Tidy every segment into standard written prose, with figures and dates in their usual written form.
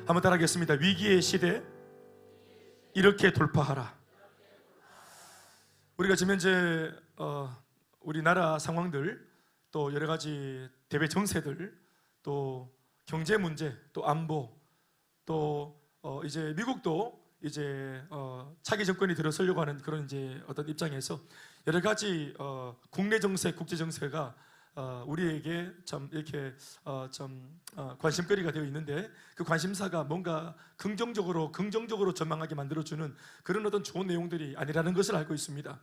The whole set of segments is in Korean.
한번 따라하겠습니다. 위기의 시대 이렇게 돌파하라. 우리가 지금 현재 우리나라 상황들, 또 여러 가지 대외 정세들, 또 경제 문제, 또 안보, 또 이제 미국도 이제 차기 정권이 들어서려고 하는 그런 이제 어떤 입장에서 여러 가지 국내 정세, 국제 정세가 우리에게 참 이렇게 관심거리가 되어 있는데, 그 관심사가 뭔가 긍정적으로 전망하게 만들어주는 그런 어떤 좋은 내용들이 아니라는 것을 알고 있습니다.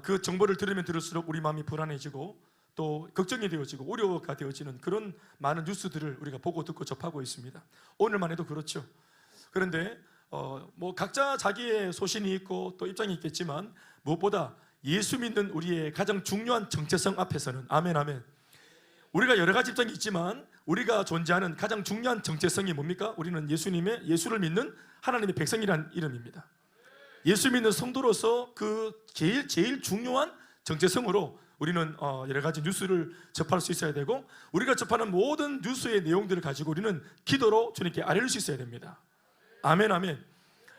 그 정보를 들으면 들을수록 우리 마음이 불안해지고 또 걱정이 되어지고 우려가 되어지는 그런 많은 뉴스들을 우리가 보고 듣고 접하고 있습니다. 오늘만 해도 그렇죠. 그런데 뭐 각자 자기의 소신이 있고 또 입장이 있겠지만, 무엇보다 예수 믿는 우리의 가장 중요한 정체성 앞에서는, 아멘 아멘, 우리가 여러 가지 입장이 있지만 우리가 존재하는 가장 중요한 정체성이 뭡니까? 우리는 예수를 믿는 하나님의 백성이라는 이름입니다. 예수 믿는 성도로서 그 제일 중요한 정체성으로 우리는 여러 가지 뉴스를 접할 수 있어야 되고, 우리가 접하는 모든 뉴스의 내용들을 가지고 우리는 기도로 주님께 아뢰를 수 있어야 됩니다. 아멘 아멘.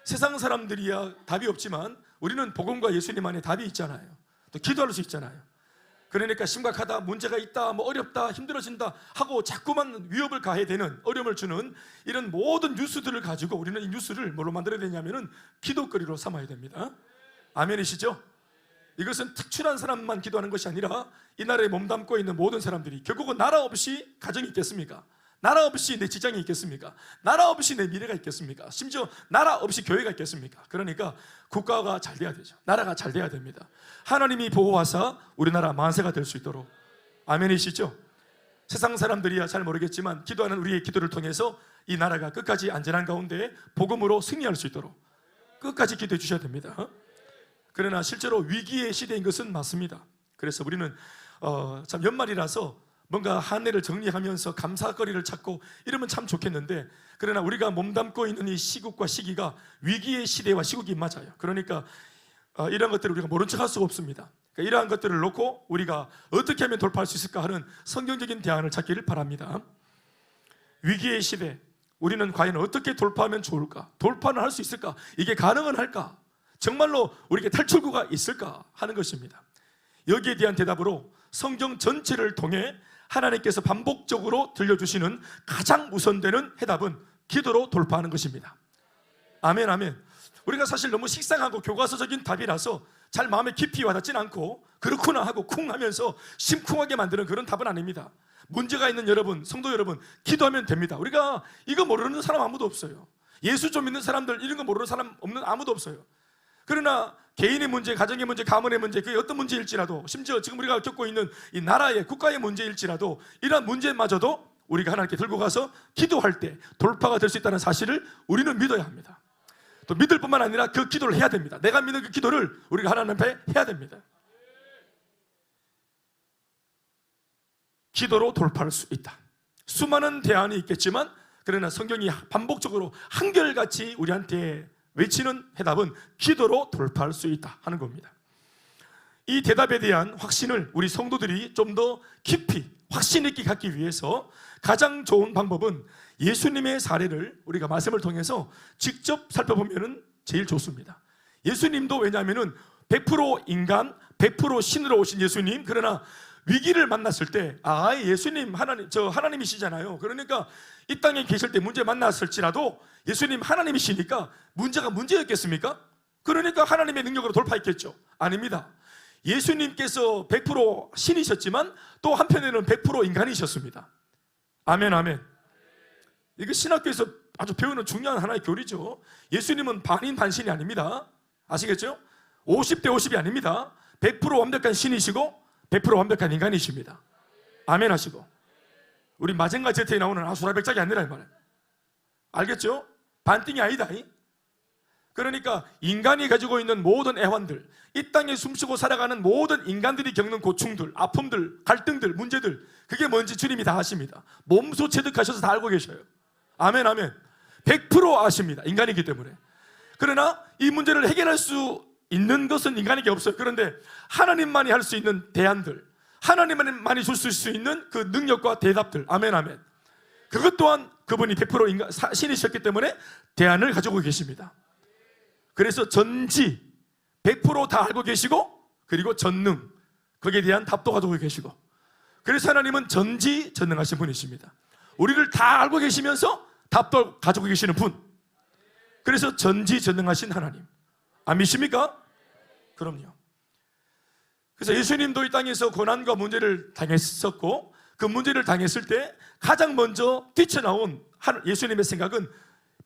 세상 사람들이야 답이 없지만 우리는 복음과 예수님 안에 답이 있잖아요. 또 기도할 수 있잖아요. 그러니까 심각하다, 문제가 있다, 뭐 어렵다, 힘들어진다 하고 자꾸만 위협을 가해야 되는, 어려움을 주는 이런 모든 뉴스들을 가지고 우리는 이 뉴스를 뭘로 만들어야 되냐면은 기도거리로 삼아야 됩니다. 아멘이시죠? 이것은 특출한 사람만 기도하는 것이 아니라 이 나라에 몸담고 있는 모든 사람들이, 결국은 나라 없이 가정이 있겠습니까? 나라 없이 내 직장이 있겠습니까? 나라 없이 내 미래가 있겠습니까? 심지어 나라 없이 교회가 있겠습니까? 그러니까 국가가 잘 돼야 되죠. 나라가 잘 돼야 됩니다. 하나님이 보호하사 우리나라 만세가 될 수 있도록, 아멘이시죠? 세상 사람들이야 잘 모르겠지만 기도하는 우리의 기도를 통해서 이 나라가 끝까지 안전한 가운데 복음으로 승리할 수 있도록 끝까지 기도해 주셔야 됩니다. 그러나 실제로 위기의 시대인 것은 맞습니다. 그래서 우리는 참 연말이라서 뭔가 한 해를 정리하면서 감사거리를 찾고 이러면 참 좋겠는데, 그러나 우리가 몸담고 있는 이 시국과 시기가 위기의 시대와 시국이 맞아요. 그러니까 이러한 것들을 우리가 모른 척할 수가 없습니다. 그러니까 이러한 것들을 놓고 우리가 어떻게 하면 돌파할 수 있을까 하는 성경적인 대안을 찾기를 바랍니다. 위기의 시대, 우리는 과연 어떻게 돌파하면 좋을까? 돌파는 할 수 있을까? 이게 가능은 할까? 정말로 우리에게 탈출구가 있을까 하는 것입니다. 여기에 대한 대답으로 성경 전체를 통해 하나님께서 반복적으로 들려주시는 가장 우선되는 해답은 기도로 돌파하는 것입니다. 아멘 아멘. 우리가 사실 너무 식상하고 교과서적인 답이라서 잘 마음에 깊이 와닿진 않고 그렇구나 하고 쿵 하면서 심쿵하게 만드는 그런 답은 아닙니다. 문제가 있는 여러분, 성도 여러분, 기도하면 됩니다. 우리가 이거 모르는 사람 아무도 없어요. 예수 좀 믿는 사람들, 이런 거 모르는 사람 없는 아무도 없어요. 그러나 개인의 문제, 가정의 문제, 가문의 문제, 그게 어떤 문제일지라도, 심지어 지금 우리가 겪고 있는 이 나라의, 국가의 문제일지라도, 이러한 문제마저도 우리가 하나님께 들고 가서 기도할 때 돌파가 될 수 있다는 사실을 우리는 믿어야 합니다. 또 믿을 뿐만 아니라 그 기도를 해야 됩니다. 내가 믿는 그 기도를 우리가 하나님 앞에 해야 됩니다. 기도로 돌파할 수 있다. 수많은 대안이 있겠지만, 그러나 성경이 반복적으로 한결같이 우리한테 외치는 해답은 기도로 돌파할 수 있다 하는 겁니다. 이 대답에 대한 확신을 우리 성도들이 좀 더 깊이 확신 있게 갖기 위해서 가장 좋은 방법은 예수님의 사례를 우리가 말씀을 통해서 직접 살펴보면 제일 좋습니다. 예수님도, 왜냐하면 100% 인간, 100% 신으로 오신 예수님, 그러나 위기를 만났을 때 예수님 하나님이시잖아요. 그러니까 이 땅에 계실 때 문제 만났을지라도 예수님 하나님이시니까 문제가 문제였겠습니까? 그러니까 하나님의 능력으로 돌파했겠죠? 아닙니다. 예수님께서 100% 신이셨지만 또 한편에는 100% 인간이셨습니다. 아멘 아멘. 이게 신학교에서 아주 배우는 중요한 하나의 교리죠. 예수님은 반인 반신이 아닙니다. 아시겠죠? 50대 50이 아닙니다. 100% 완벽한 신이시고 100% 완벽한 인간이십니다. 아멘 하시고, 우리 마젠가 제트에 나오는 아수라백작이 아니라 이 말이에요. 알겠죠? 반띵이 아니다. 그러니까 인간이 가지고 있는 모든 애환들, 이 땅에 숨쉬고 살아가는 모든 인간들이 겪는 고충들, 아픔들, 갈등들, 문제들, 그게 뭔지 주님이 다 아십니다. 몸소 체득하셔서 다 알고 계셔요. 아멘 아멘. 100% 아십니다. 인간이기 때문에. 그러나 이 문제를 해결할 수 있는 것은 인간에게 없어요. 그런데 하나님만이 할 수 있는 대안들, 하나님만이 줄 수 있는 그 능력과 대답들, 아멘 아멘, 그것 또한 그분이 100% 신이셨기 때문에 대안을 가지고 계십니다. 그래서 전지 100% 다 알고 계시고, 그리고 전능, 거기에 대한 답도 가지고 계시고, 그래서 하나님은 전지전능하신 분이십니다. 우리를 다 알고 계시면서 답도 가지고 계시는 분, 그래서 전지전능하신 하나님, 안 믿습니까? 그럼요. 그래서 예수님도 이 땅에서 고난과 문제를 당했었고, 그 문제를 당했을 때 가장 먼저 뛰쳐나온 예수님의 생각은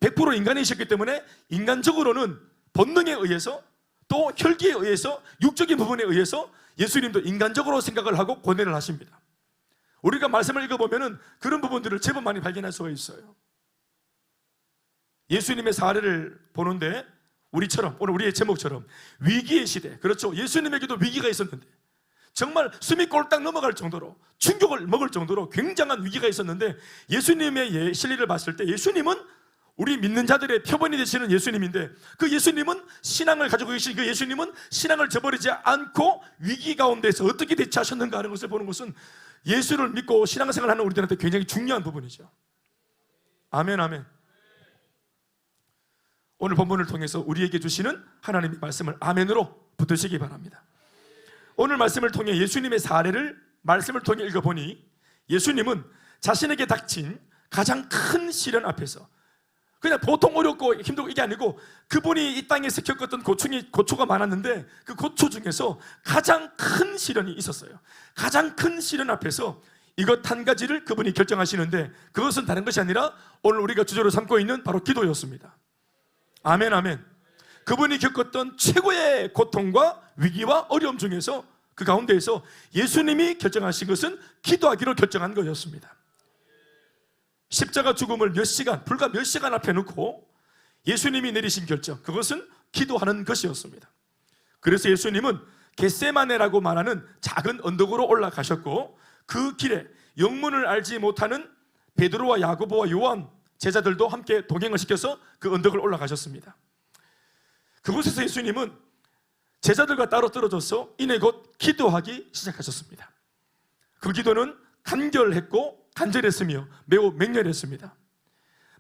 100% 인간이셨기 때문에 인간적으로는 본능에 의해서, 또 혈기에 의해서, 육적인 부분에 의해서 예수님도 인간적으로 생각을 하고 고뇌를 하십니다. 우리가 말씀을 읽어보면 그런 부분들을 제법 많이 발견할 수가 있어요. 예수님의 사례를 보는데 우리처럼, 오늘 우리의 제목처럼 위기의 시대, 그렇죠, 예수님에게도 위기가 있었는데, 정말 숨이 꼴딱 넘어갈 정도로, 충격을 먹을 정도로 굉장한 위기가 있었는데, 예수님의 실리를 봤을 때 예수님은 우리 믿는 자들의 표본이 되시는 예수님인데, 그 예수님은, 신앙을 가지고 계신 그 예수님은 신앙을 저버리지 않고 위기 가운데서 어떻게 대처하셨는가 하는 것을 보는 것은 예수를 믿고 신앙생활하는 우리들한테 굉장히 중요한 부분이죠. 아멘 아멘. 오늘 본문을 통해서 우리에게 주시는 하나님의 말씀을 아멘으로 붙드시기 바랍니다. 오늘 말씀을 통해 예수님의 사례를 말씀을 통해 읽어보니, 예수님은 자신에게 닥친 가장 큰 시련 앞에서, 그냥 보통 어렵고 힘들고 이게 아니고, 그분이 이 땅에서 겪었던 고초가 많았는데 그 고초 중에서 가장 큰 시련이 있었어요. 가장 큰 시련 앞에서 이것 한 가지를 그분이 결정하시는데, 그것은 다른 것이 아니라 오늘 우리가 주제로 삼고 있는 바로 기도였습니다. 아멘 아멘. 그분이 겪었던 최고의 고통과 위기와 어려움 중에서, 그 가운데에서 예수님이 결정하신 것은 기도하기로 결정한 거였습니다. 십자가 죽음을 불과 몇 시간 앞에 놓고 예수님이 내리신 결정, 그것은 기도하는 것이었습니다. 그래서 예수님은 겟세마네라고 말하는 작은 언덕으로 올라가셨고, 그 길에 영문을 알지 못하는 베드로와 야고보와 요한 제자들도 함께 동행을 시켜서 그 언덕을 올라가셨습니다. 그곳에서 예수님은 제자들과 따로 떨어져서 이내 곧 기도하기 시작하셨습니다. 그 기도는 간결했고 간절했으며 매우 맹렬했습니다.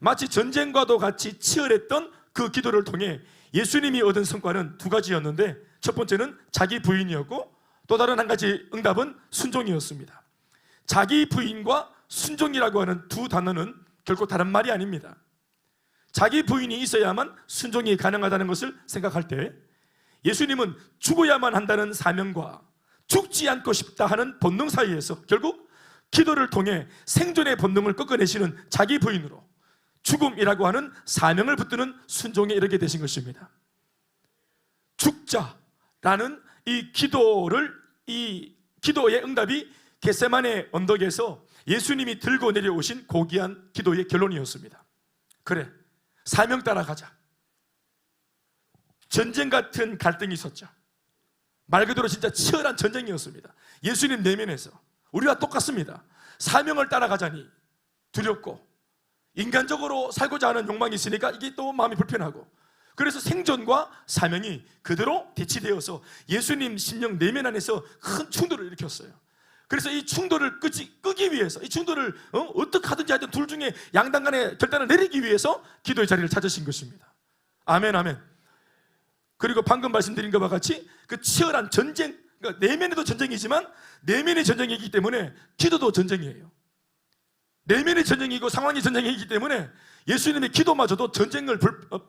마치 전쟁과도 같이 치열했던 그 기도를 통해 예수님이 얻은 성과는 두 가지였는데, 첫 번째는 자기 부인이었고, 또 다른 한 가지 응답은 순종이었습니다. 자기 부인과 순종이라고 하는 두 단어는 결코 다른 말이 아닙니다. 자기 부인이 있어야만 순종이 가능하다는 것을 생각할 때, 예수님은 죽어야만 한다는 사명과 죽지 않고 싶다 하는 본능 사이에서 결국 기도를 통해 생존의 본능을 꺾어내시는 자기 부인으로 죽음이라고 하는 사명을 붙드는 순종에 이르게 되신 것입니다. 죽자라는 이 기도의 응답이 겟세마네 언덕에서 예수님이 들고 내려오신 고귀한 기도의 결론이었습니다. 그래, 사명 따라가자. 전쟁 같은 갈등이 있었죠. 말 그대로 진짜 치열한 전쟁이었습니다. 예수님 내면에서 우리와 똑같습니다. 사명을 따라가자니 두렵고, 인간적으로 살고자 하는 욕망이 있으니까 이게 또 마음이 불편하고, 그래서 생존과 사명이 그대로 대치되어서 예수님 심령 내면 안에서 큰 충돌을 일으켰어요. 그래서 이 충돌을 끄기 위해서, 이 충돌을 어떻게 하든지 하여튼 둘 중에 양당 간에 결단을 내리기 위해서 기도의 자리를 찾으신 것입니다. 아멘 아멘. 그리고 방금 말씀드린 것과 같이 그 치열한 전쟁, 그러니까 내면에도 전쟁이지만 내면의 전쟁이기 때문에 기도도 전쟁이에요. 내면의 전쟁이고 상황이 전쟁이기 때문에 예수님의 기도마저도 전쟁을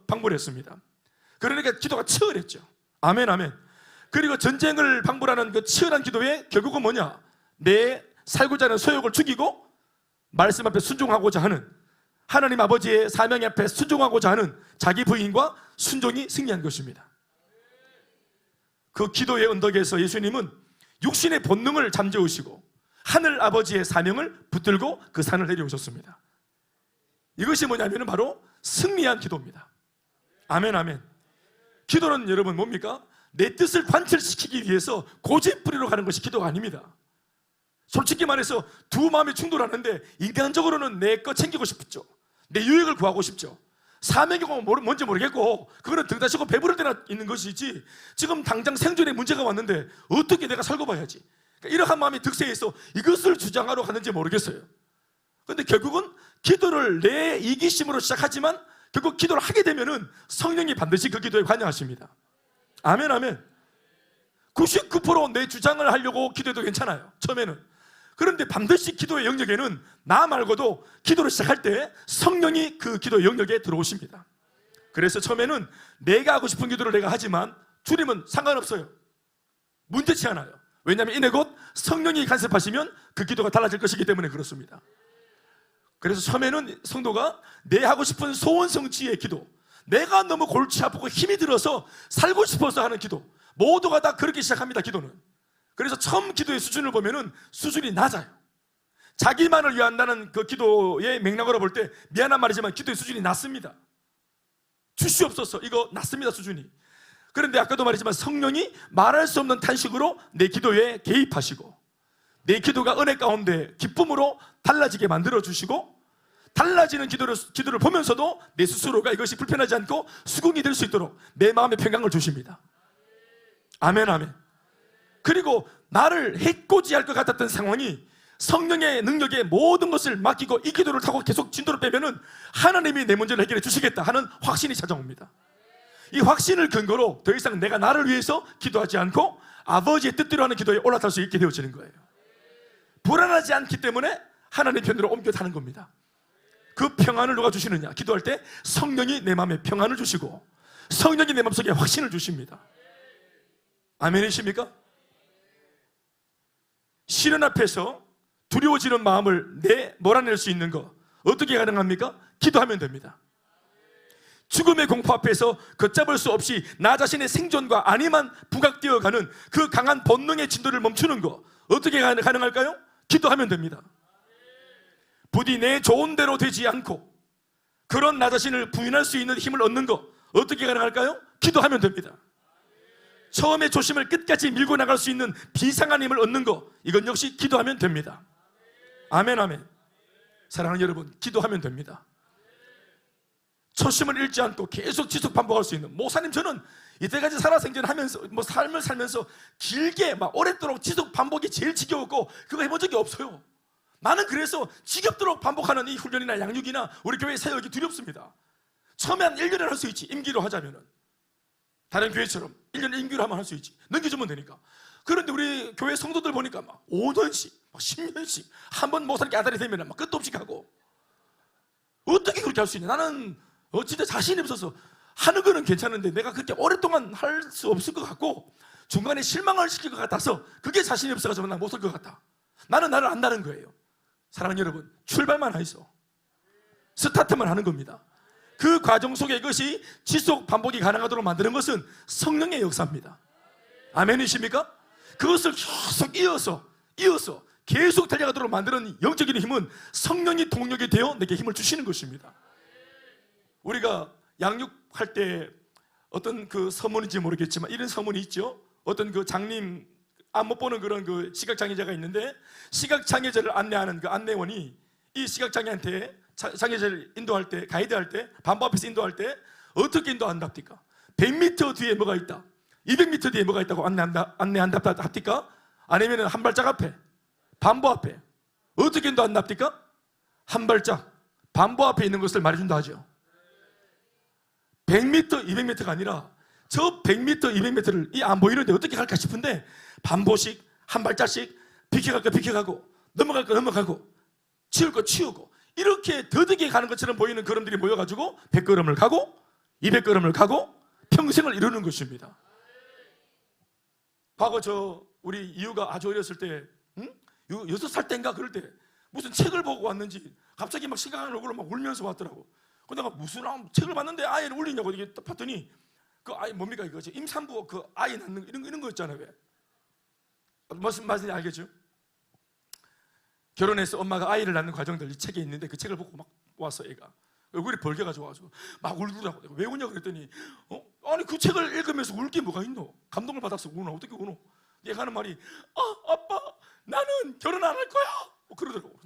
방불했습니다. 그러니까 기도가 치열했죠. 아멘 아멘. 그리고 전쟁을 방불하는 그 치열한 기도의 결국은 뭐냐? 내 살고자 하는 소욕을 죽이고 말씀 앞에 순종하고자 하는, 하나님 아버지의 사명 앞에 순종하고자 하는 자기 부인과 순종이 승리한 것입니다. 그 기도의 언덕에서 예수님은 육신의 본능을 잠재우시고 하늘 아버지의 사명을 붙들고 그 산을 내려오셨습니다. 이것이 뭐냐면 바로 승리한 기도입니다. 아멘 아멘. 기도는 여러분 뭡니까? 내 뜻을 관철시키기 위해서 고집부리로 가는 것이 기도가 아닙니다. 솔직히 말해서 두 마음이 충돌하는데 인간적으로는 내 거 챙기고 싶죠. 내 유익을 구하고 싶죠. 사명이 뭔지 모르겠고 그거는 등 다시고 배부를 때나 있는 것이지 지금 당장 생존에 문제가 왔는데 어떻게 내가 살고 봐야지. 그러니까 이러한 마음이 득세해서 이것을 주장하러 가는지 모르겠어요. 그런데 결국은 기도를 내 이기심으로 시작하지만 결국 기도를 하게 되면은 성령이 반드시 그 기도에 관여하십니다. 아멘, 아멘. 99% 내 주장을 하려고 기도해도 괜찮아요, 처음에는. 그런데 반드시 기도의 영역에는 나 말고도 기도를 시작할 때 성령이 그 기도의 영역에 들어오십니다. 그래서 처음에는 내가 하고 싶은 기도를 내가 하지만 주님은 상관없어요. 문제치 않아요. 왜냐하면 이내 곧 성령이 간섭하시면 그 기도가 달라질 것이기 때문에 그렇습니다. 그래서 처음에는 성도가 내 하고 싶은 소원 성취의 기도, 내가 너무 골치 아프고 힘이 들어서 살고 싶어서 하는 기도, 모두가 다 그렇게 시작합니다. 기도는. 그래서 처음 기도의 수준을 보면은 수준이 낮아요. 자기만을 위한다는 그 기도의 맥락으로 볼 때 미안한 말이지만 기도의 수준이 낮습니다. 주시옵소서, 이거 낮습니다, 수준이. 그런데 아까도 말했지만 성령이 말할 수 없는 탄식으로 내 기도에 개입하시고 내 기도가 은혜 가운데 기쁨으로 달라지게 만들어주시고 달라지는 기도를 보면서도 내 스스로가 이것이 불편하지 않고 수긍이 될 수 있도록 내 마음의 평강을 주십니다. 아멘, 아멘. 그리고 나를 해코지할 것 같았던 상황이 성령의 능력에 모든 것을 맡기고 이 기도를 타고 계속 진도를 빼면은 하나님이 내 문제를 해결해 주시겠다 하는 확신이 찾아옵니다. 이 확신을 근거로 더 이상 내가 나를 위해서 기도하지 않고 아버지의 뜻대로 하는 기도에 올라탈 수 있게 되어지는 거예요. 불안하지 않기 때문에 하나님의 편으로 옮겨타는 겁니다. 그 평안을 누가 주시느냐? 기도할 때 성령이 내 마음에 평안을 주시고 성령이 내 마음속에 확신을 주십니다. 아멘이십니까? 시련 앞에서 두려워지는 마음을 몰아낼 수 있는 거 어떻게 가능합니까? 기도하면 됩니다. 죽음의 공포 앞에서 걷잡을 수 없이 나 자신의 생존과 안위만 부각되어가는 그 강한 본능의 진도를 멈추는 거 어떻게 가능할까요? 기도하면 됩니다. 부디 내 좋은 대로 되지 않고 그런 나 자신을 부인할 수 있는 힘을 얻는 거 어떻게 가능할까요? 기도하면 됩니다. 처음에 조심을 끝까지 밀고 나갈 수 있는 비상한 힘을 얻는 거 이건 역시 기도하면 됩니다. 아멘, 아멘. 사랑하는 여러분, 기도하면 됩니다. 초심을 잃지 않고 계속 지속 반복할 수 있는 목사님, 저는 이때까지 살아생전하면서 삶을 살면서 길게 오랫도록 지속 반복이 제일 지겨웠고 그거 해본 적이 없어요. 나는 그래서 지겹도록 반복하는 이 훈련이나 양육이나 우리 교회 사역이 두렵습니다. 처음에 한 1년을 할 수 있지, 임기로 하자면은 다른 교회처럼 1년 임기로 하면 할 수 있지, 넘겨주면 되니까. 그런데 우리 교회 성도들 보니까 5년씩 10년씩 한 번 목사님께 아달이 되면 끝도 없이 가고 어떻게 그렇게 할 수 있냐. 나는 진짜 자신이 없어서 하는 거는 괜찮은데 내가 그렇게 오랫동안 할 수 없을 것 같고 중간에 실망을 시킬 것 같아서 그게 자신이 없어가지고 난 못 할 것 같다. 나는 나를 안다는 거예요. 사랑하는 여러분, 출발만 하이소, 스타트만 하는 겁니다. 그 과정 속에 이것이 지속 반복이 가능하도록 만드는 것은 성령의 역사입니다. 아멘이십니까? 그것을 계속 이어서 계속 달려가도록 만드는 영적인 힘은 성령이 동력이 되어 내게 힘을 주시는 것입니다. 우리가 양육할 때 어떤 그 서문인지 모르겠지만 이런 서문이 있죠. 어떤 그 장님 안 못 보는 그런 그 시각장애자가 있는데 시각장애자를 안내하는 그 안내원이 이 시각장애한테 장애자를 인도할 때, 가이드할 때, 반보 앞에서 인도할 때 어떻게 인도한답니까? 100m 뒤에 뭐가 있다, 200m 뒤에 뭐가 있다고 안내한답니까? 아니면 한 발짝 앞에, 반보 앞에 어떻게 인도한답니까? 한 발짝 반보 앞에 있는 것을 말해준다 하죠. 100m, 200m가 아니라 저 100m, 200m를 이 안 보이는데 어떻게 갈까 싶은데 반보씩 한 발짝씩 비켜가고 넘어갈 거 넘어가고 치울 거 치우고 이렇게 더디게 가는 것처럼 보이는 걸음들이 모여가지고 100걸음을 가고 200걸음을 가고 평생을 이루는 것입니다. 과거 우리 이유가 아주 어렸을 때 6살 때인가 그럴 때 무슨 책을 보고 왔는지 갑자기 막 심각한 얼굴로 막 울면서 왔더라고. 근데 내가 무슨 책을 봤는데 아이를 울리냐고 이게 딱 봤더니 그 아이 뭡니까 이거 임산부 그 아이 낳는 이런 거 있잖아요. 왜? 무슨 말인지 알겠죠? 결혼해서 엄마가 아이를 낳는 과정들 이 책에 있는데 그 책을 보고 막 왔어. 애가 얼굴이 벌개가지고 와서 막 울더라고. 내가 왜 우냐 그랬더니 아니 그 책을 읽으면서 울 게 뭐가 있노? 감동을 받아서 우나 어떻게 우노? 얘가 하는 말이 아빠 나는 결혼 안 할 거야 그러더라고.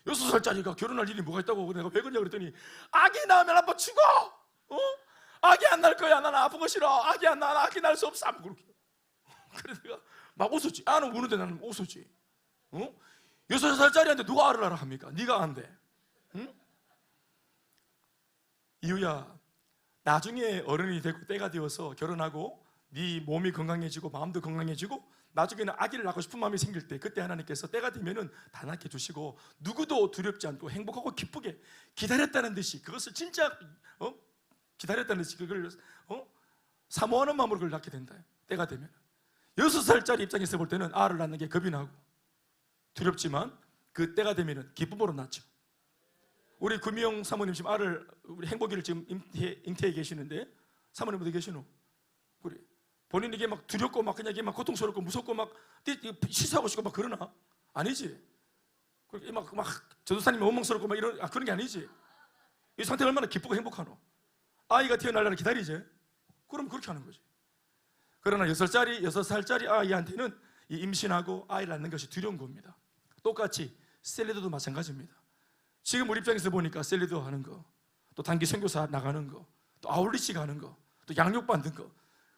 6살짜리가 결혼할 일이 뭐가 있다고 내가 왜 그러냐 그랬더니 아기 낳으면 아빠 죽어. 아기 안 낳을 거야. 나는 아픈 거 싫어. 아기 안 낳아. 아기 낳을 수 없어. 그렇게. 그래서 내가 막 웃었지. 아는 우는데 나는 웃었지. 6살짜리한테 누가 알을 알아 합니까? 네가 안돼. 응? 이유야, 나중에 어른이 되고 때가 되어서 결혼하고 네 몸이 건강해지고 마음도 건강해지고 나중에는 아기를 낳고 싶은 마음이 생길 때, 그때 하나님께서 때가 되면은 다 낳게 주시고 누구도 두렵지 않고 행복하고 기쁘게 기다렸다는 듯이, 그것을 진짜 기다렸다는 듯이 그걸 사모하는 마음으로 그걸 낳게 된다. 때가 되면 6살짜리 입장에서 볼 때는 알을 낳는 게 겁이 나고 두렵지만 그 때가 되면은 기쁨으로 낳죠. 우리 구미영 사모님 지금 알을, 우리 행복이를 지금 잉태해 계시는데, 사모님 어디 계시노? 그래. 본인이 이게 막 두렵고 막 그냥 이게 막 고통스럽고 무섭고 막 시사하고 싶고 막 그러나? 아니지. 그렇게 막 전도사님이 원망스럽고 막 이런 그런 게 아니지. 이 상태가 얼마나 기쁘고 행복하노? 아이가 태어나려면 기다리지. 그럼 그렇게 하는 거지. 그러나 6살짜리 아이한테는 이 임신하고 아이를 낳는 것이 두려운 겁니다. 똑같이 셀리도도 마찬가지입니다. 지금 우리 입장에서 보니까 셀리도 하는 거, 또 단기 선교사 나가는 거, 또 아울리치 가는 거, 또 양육 받는 거,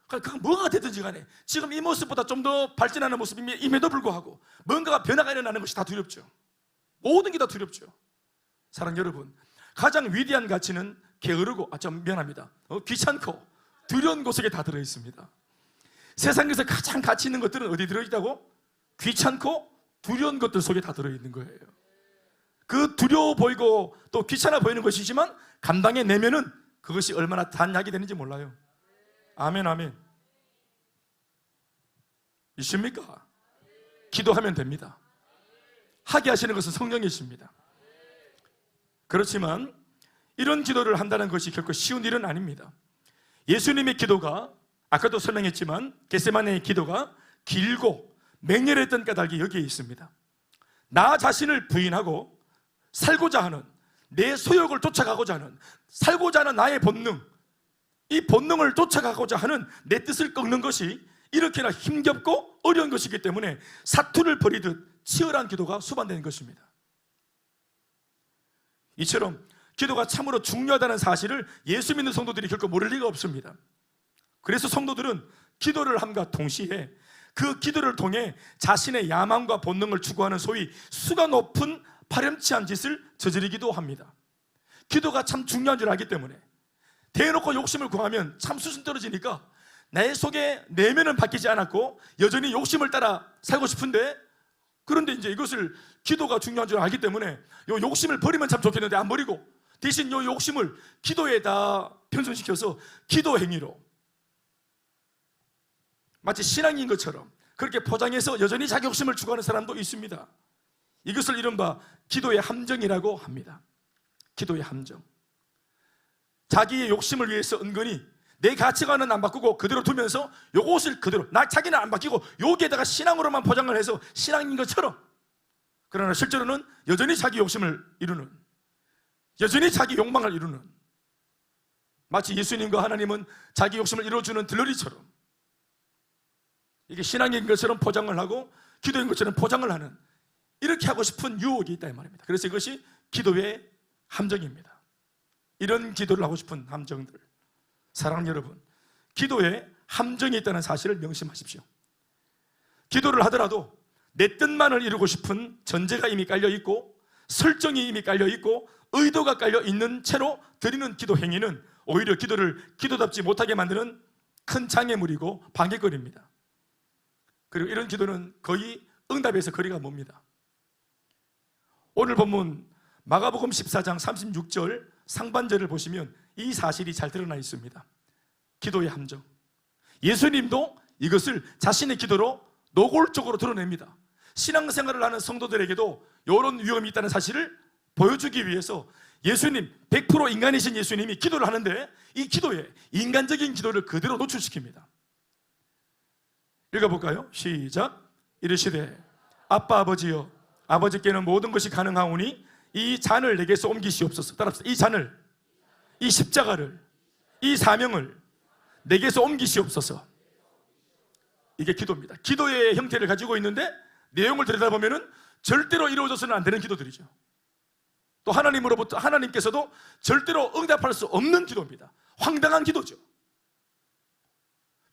그건 뭐가 되든지 간에 지금 이 모습보다 좀 더 발전하는 모습임에도 불구하고 뭔가가 변화가 일어나는 것이 다 두렵죠. 모든 게 다 두렵죠. 사랑 여러분, 가장 위대한 가치는 게으르고 미안합니다. 귀찮고 두려운 곳에 다 들어있습니다. 세상에서 가장 가치 있는 것들은 어디 들어있다고? 귀찮고 두려운 것들 속에 다 들어있는 거예요. 그 두려워 보이고 또 귀찮아 보이는 것이지만 감당해 내면은 그것이 얼마나 단약이 되는지 몰라요. 아멘, 아멘. 믿습니까? 기도하면 됩니다. 하게 하시는 것은 성령이십니다. 그렇지만 이런 기도를 한다는 것이 결코 쉬운 일은 아닙니다. 예수님의 기도가, 아까도 설명했지만 겟세마네의 기도가 길고 맹렬했던 까닭이 여기에 있습니다. 나 자신을 부인하고 살고자 하는, 내 소욕을 쫓아가고자 하는, 살고자 하는 나의 본능, 이 본능을 쫓아가고자 하는 내 뜻을 꺾는 것이 이렇게나 힘겹고 어려운 것이기 때문에 사투를 벌이듯 치열한 기도가 수반되는 것입니다. 이처럼 기도가 참으로 중요하다는 사실을 예수 믿는 성도들이 결코 모를 리가 없습니다. 그래서 성도들은 기도를 함과 동시에 그 기도를 통해 자신의 야망과 본능을 추구하는 소위 수가 높은 파렴치한 짓을 저지르기도 합니다. 기도가 참 중요한 줄 알기 때문에 대놓고 욕심을 구하면 참 수준 떨어지니까 내 속에 내면은 바뀌지 않았고 여전히 욕심을 따라 살고 싶은데, 그런데 이제 이것을 기도가 중요한 줄 알기 때문에 요 욕심을 버리면 참 좋겠는데 안 버리고 대신 요 욕심을 기도에다 편성시켜서 기도 행위로 마치 신앙인 것처럼 그렇게 포장해서 여전히 자기 욕심을 추구하는 사람도 있습니다. 이것을 이른바 기도의 함정이라고 합니다. 기도의 함정. 자기의 욕심을 위해서 은근히 내 가치관은 안 바꾸고 그대로 두면서 요것을 그대로, 자기는 안 바뀌고 여기에다가 신앙으로만 포장을 해서 신앙인 것처럼, 그러나 실제로는 여전히 자기 욕심을 이루는, 여전히 자기 욕망을 이루는, 마치 예수님과 하나님은 자기 욕심을 이루어주는 들러리처럼 이게 신앙인 것처럼 포장을 하고 기도인 것처럼 포장을 하는, 이렇게 하고 싶은 유혹이 있다 이 말입니다. 그래서 이것이 기도의 함정입니다. 이런 기도를 하고 싶은 함정들, 사랑하는 여러분, 기도에 함정이 있다는 사실을 명심하십시오. 기도를 하더라도 내 뜻만을 이루고 싶은 전제가 이미 깔려있고 설정이 이미 깔려있고 의도가 깔려있는 채로 드리는 기도 행위는 오히려 기도를 기도답지 못하게 만드는 큰 장애물이고 방해거리입니다. 그리고 이런 기도는 거의 응답에서 거리가 멉니다. 오늘 본문 마가복음 14장 36절 상반절을 보시면 이 사실이 잘 드러나 있습니다. 기도의 함정. 예수님도 이것을 자신의 기도로 노골적으로 드러냅니다. 신앙생활을 하는 성도들에게도 이런 위험이 있다는 사실을 보여주기 위해서 예수님, 100% 인간이신 예수님이 기도를 하는데 이 기도에 인간적인 기도를 그대로 노출시킵니다. 읽어볼까요? 시작. 이르시되 아빠 아버지여, 아버지께는 모든 것이 가능하오니 이 잔을 내게서 옮기시옵소서. 따라합시다. 이 잔을, 이 십자가를, 이 사명을 내게서 옮기시옵소서. 이게 기도입니다. 기도의 형태를 가지고 있는데 내용을 들여다보면 절대로 이루어져서는 안 되는 기도들이죠. 또 하나님으로부터 하나님께서도 절대로 응답할 수 없는 기도입니다. 황당한 기도죠.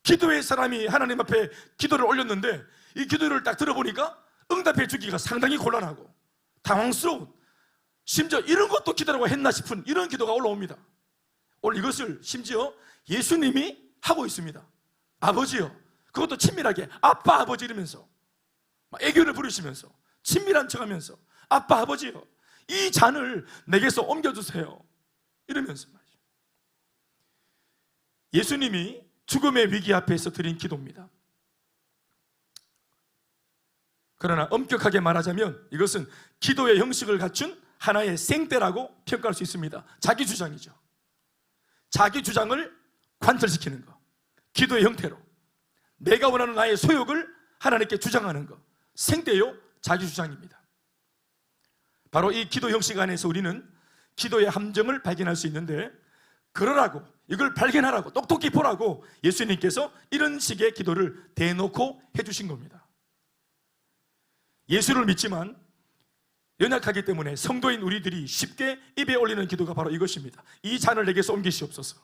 기도의 사람이 하나님 앞에 기도를 올렸는데 이 기도를 딱 들어보니까 응답해 주기가 상당히 곤란하고 당황스러운, 심지어 이런 것도 기도라고 했나 싶은 이런 기도가 올라옵니다. 오늘 이것을 심지어 예수님이 하고 있습니다. 아버지요, 그것도 친밀하게 아빠 아버지 이러면서 애교를 부르시면서 친밀한 척하면서 아빠 아버지요, 이 잔을 내게서 옮겨주세요 이러면서 말이죠. 예수님이 죽음의 위기 앞에서 드린 기도입니다. 그러나 엄격하게 말하자면 이것은 기도의 형식을 갖춘 하나의 생떼라고 평가할 수 있습니다. 자기 주장이죠. 자기 주장을 관철시키는 것, 기도의 형태로 내가 원하는 나의 소욕을 하나님께 주장하는 것, 생떼요 자기 주장입니다. 바로 이 기도 형식 안에서 우리는 기도의 함정을 발견할 수 있는데, 그러라고, 이걸 발견하라고, 똑똑히 보라고 예수님께서 이런 식의 기도를 대놓고 해주신 겁니다. 예수를 믿지만 연약하기 때문에 성도인 우리들이 쉽게 입에 올리는 기도가 바로 이것입니다. 이 잔을 내게서 옮기시옵소서.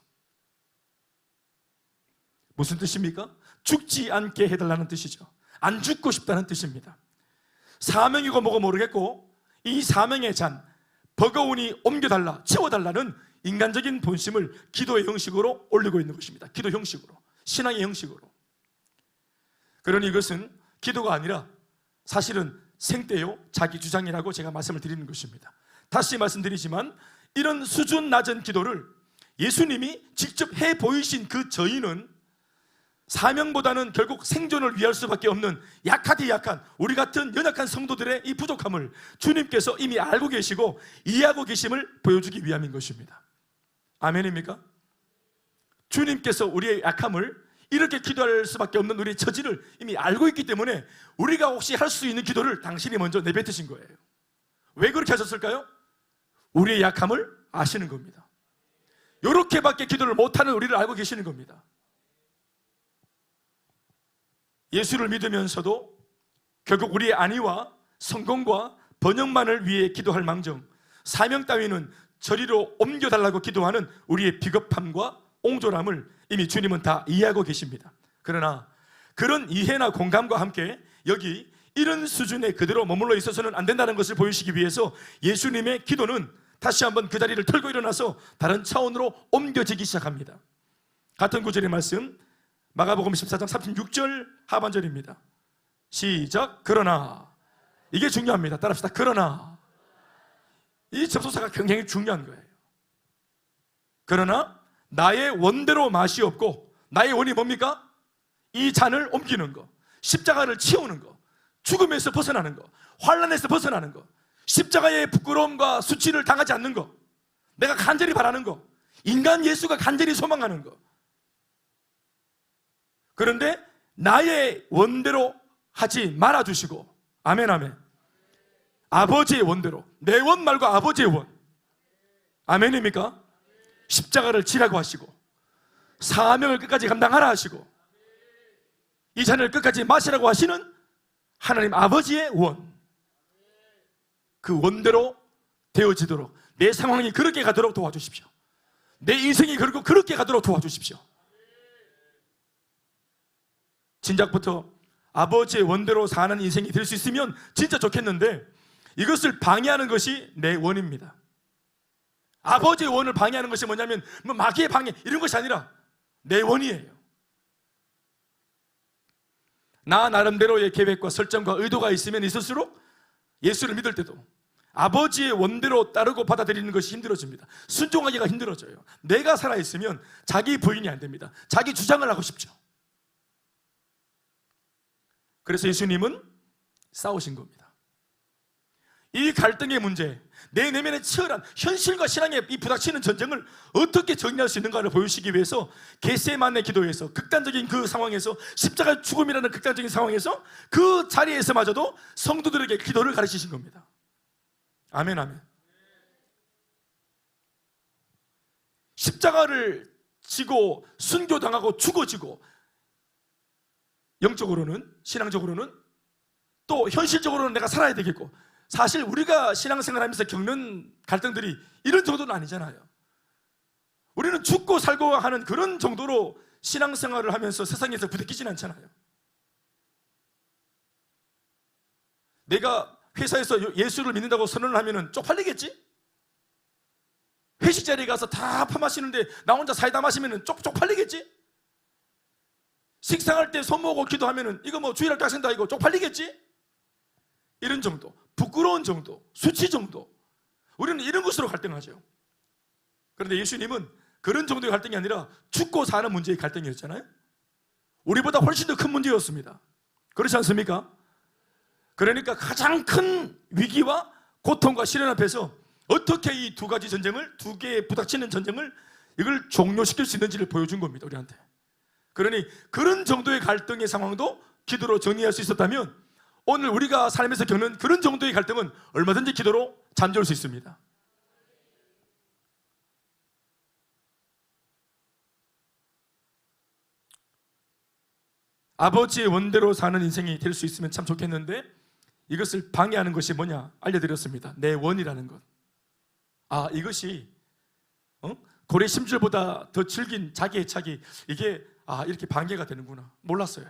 무슨 뜻입니까? 죽지 않게 해달라는 뜻이죠. 안 죽고 싶다는 뜻입니다. 사명이고 뭐고 모르겠고 이 사명의 잔, 버거우니 옮겨달라, 채워달라는 인간적인 본심을 기도의 형식으로 올리고 있는 것입니다. 기도 형식으로, 신앙의 형식으로. 그러니 이것은 기도가 아니라 사실은 생떼요 자기 주장이라고 제가 말씀을 드리는 것입니다. 다시 말씀드리지만 이런 수준 낮은 기도를 예수님이 직접 해 보이신 그 저희는 사명보다는 결국 생존을 위할 수밖에 없는 약하디 약한 우리 같은 연약한 성도들의 이 부족함을 주님께서 이미 알고 계시고 이해하고 계심을 보여주기 위함인 것입니다. 아멘입니까? 주님께서 우리의 약함을, 이렇게 기도할 수밖에 없는 우리의 처지를 이미 알고 있기 때문에 우리가 혹시 할 수 있는 기도를 당신이 먼저 내뱉으신 거예요. 왜 그렇게 하셨을까요? 우리의 약함을 아시는 겁니다. 이렇게밖에 기도를 못하는 우리를 알고 계시는 겁니다. 예수를 믿으면서도 결국 우리의 안위와 성공과 번영만을 위해 기도할 망정, 사명 따위는 저리로 옮겨달라고 기도하는 우리의 비겁함과 옹졸함을 이미 주님은 다 이해하고 계십니다. 그러나 그런 이해나 공감과 함께 여기 이런 수준에 그대로 머물러 있어서는 안 된다는 것을 보여주시기 위해서 예수님의 기도는 다시 한번 그 자리를 털고 일어나서 다른 차원으로 옮겨지기 시작합니다. 같은 구절의 말씀, 마가복음 14장 36절 하반절입니다. 시작. 그러나, 이게 중요합니다. 따라합시다. 그러나. 이 접속사가 굉장히 중요한 거예요. 그러나 나의 원대로 맛이 없고, 나의 원이 뭡니까? 이 잔을 옮기는 거, 십자가를 치우는 거, 죽음에서 벗어나는 거, 환난에서 벗어나는 거, 십자가의 부끄러움과 수치를 당하지 않는 거, 내가 간절히 바라는 거, 인간 예수가 간절히 소망하는 거. 그런데 나의 원대로 하지 말아주시고, 아멘 아멘, 아버지의 원대로, 내 원 말고 아버지의 원, 아멘입니까? 십자가를 지라고 하시고 사명을 끝까지 감당하라 하시고 이 잔을 끝까지 마시라고 하시는 하나님 아버지의 원, 그 원대로 되어지도록, 내 상황이 그렇게 가도록 도와주십시오. 내 인생이 그렇게 가도록 도와주십시오. 진작부터 아버지의 원대로 사는 인생이 될 수 있으면 진짜 좋겠는데 이것을 방해하는 것이 내 원입니다. 아버지의 원을 방해하는 것이 뭐냐면 뭐 마귀의 방해 이런 것이 아니라 내 원이에요. 나 나름대로의 계획과 설정과 의도가 있으면 있을수록 예수를 믿을 때도 아버지의 원대로 따르고 받아들이는 것이 힘들어집니다. 순종하기가 힘들어져요. 내가 살아있으면 자기 부인이 안 됩니다. 자기 주장을 하고 싶죠. 그래서 예수님은 싸우신 겁니다. 이 갈등의 문제, 내 내면의 치열한 현실과 신앙의 이 부닥치는 전쟁을 어떻게 정리할 수 있는가를 보여주시기 위해서 겟세마네 기도에서, 극단적인 그 상황에서, 십자가 죽음이라는 극단적인 상황에서 그 자리에서마저도 성도들에게 기도를 가르치신 겁니다. 아멘 아멘. 십자가를 지고 순교당하고 죽어지고 영적으로는, 신앙적으로는, 또 현실적으로는 내가 살아야 되겠고 사실 우리가 신앙생활하면서 겪는 갈등들이 이런 정도는 아니잖아요. 우리는 죽고 살고 하는 그런 정도로 신앙생활을 하면서 세상에서 부대끼진 않잖아요. 내가 회사에서 예수를 믿는다고 선언을 하면 쪽팔리겠지? 회식 자리에 가서 다 퍼마시는데 나 혼자 사이다 마시면 쪽팔리겠지? 식상할 때 손 모으고 기도하면 이거 뭐 주일날 깍센다 이거 쪽팔리겠지? 이런 정도, 부끄러운 정도, 수치 정도, 우리는 이런 것으로 갈등하죠. 그런데 예수님은 그런 정도의 갈등이 아니라 죽고 사는 문제의 갈등이었잖아요. 우리보다 훨씬 더 큰 문제였습니다. 그렇지 않습니까? 그러니까 가장 큰 위기와 고통과 시련 앞에서 어떻게 이 두 가지 전쟁을, 두 개의 부닥치는 전쟁을 이걸 종료시킬 수 있는지를 보여준 겁니다, 우리한테. 그러니 그런 정도의 갈등의 상황도 기도로 정리할 수 있었다면 오늘 우리가 삶에서 겪는 그런 정도의 갈등은 얼마든지 기도로 잠재울 수 있습니다. 아버지의 원대로 사는 인생이 될 수 있으면 참 좋겠는데 이것을 방해하는 것이 뭐냐 알려드렸습니다. 내 원이라는 것. 이것이 고래 심줄보다 더 질긴 자기 애착이 이게 이렇게 방해가 되는구나 몰랐어요.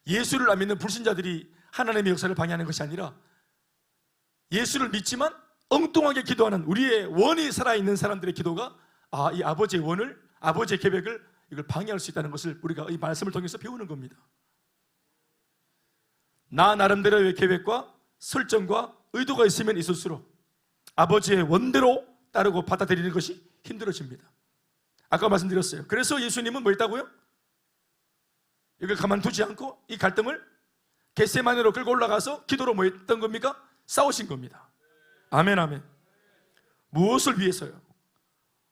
예수를 안 믿는 불신자들이 하나님의 역사를 방해하는 것이 아니라 예수를 믿지만 엉뚱하게 기도하는 우리의 원이 살아있는 사람들의 기도가 이 아버지의 원을, 아버지의 계획을 이걸 방해할 수 있다는 것을 우리가 이 말씀을 통해서 배우는 겁니다. 나 나름대로의 계획과 설정과 의도가 있으면 있을수록 아버지의 원대로 따르고 받아들이는 것이 힘들어집니다. 아까 말씀드렸어요. 그래서 예수님은 뭐 했다고요? 이걸 가만두지 않고 이 갈등을 겟세마네로 끌고 올라가서 기도로 뭐 했던 겁니까? 싸우신 겁니다. 아멘 아멘. 무엇을 위해서요?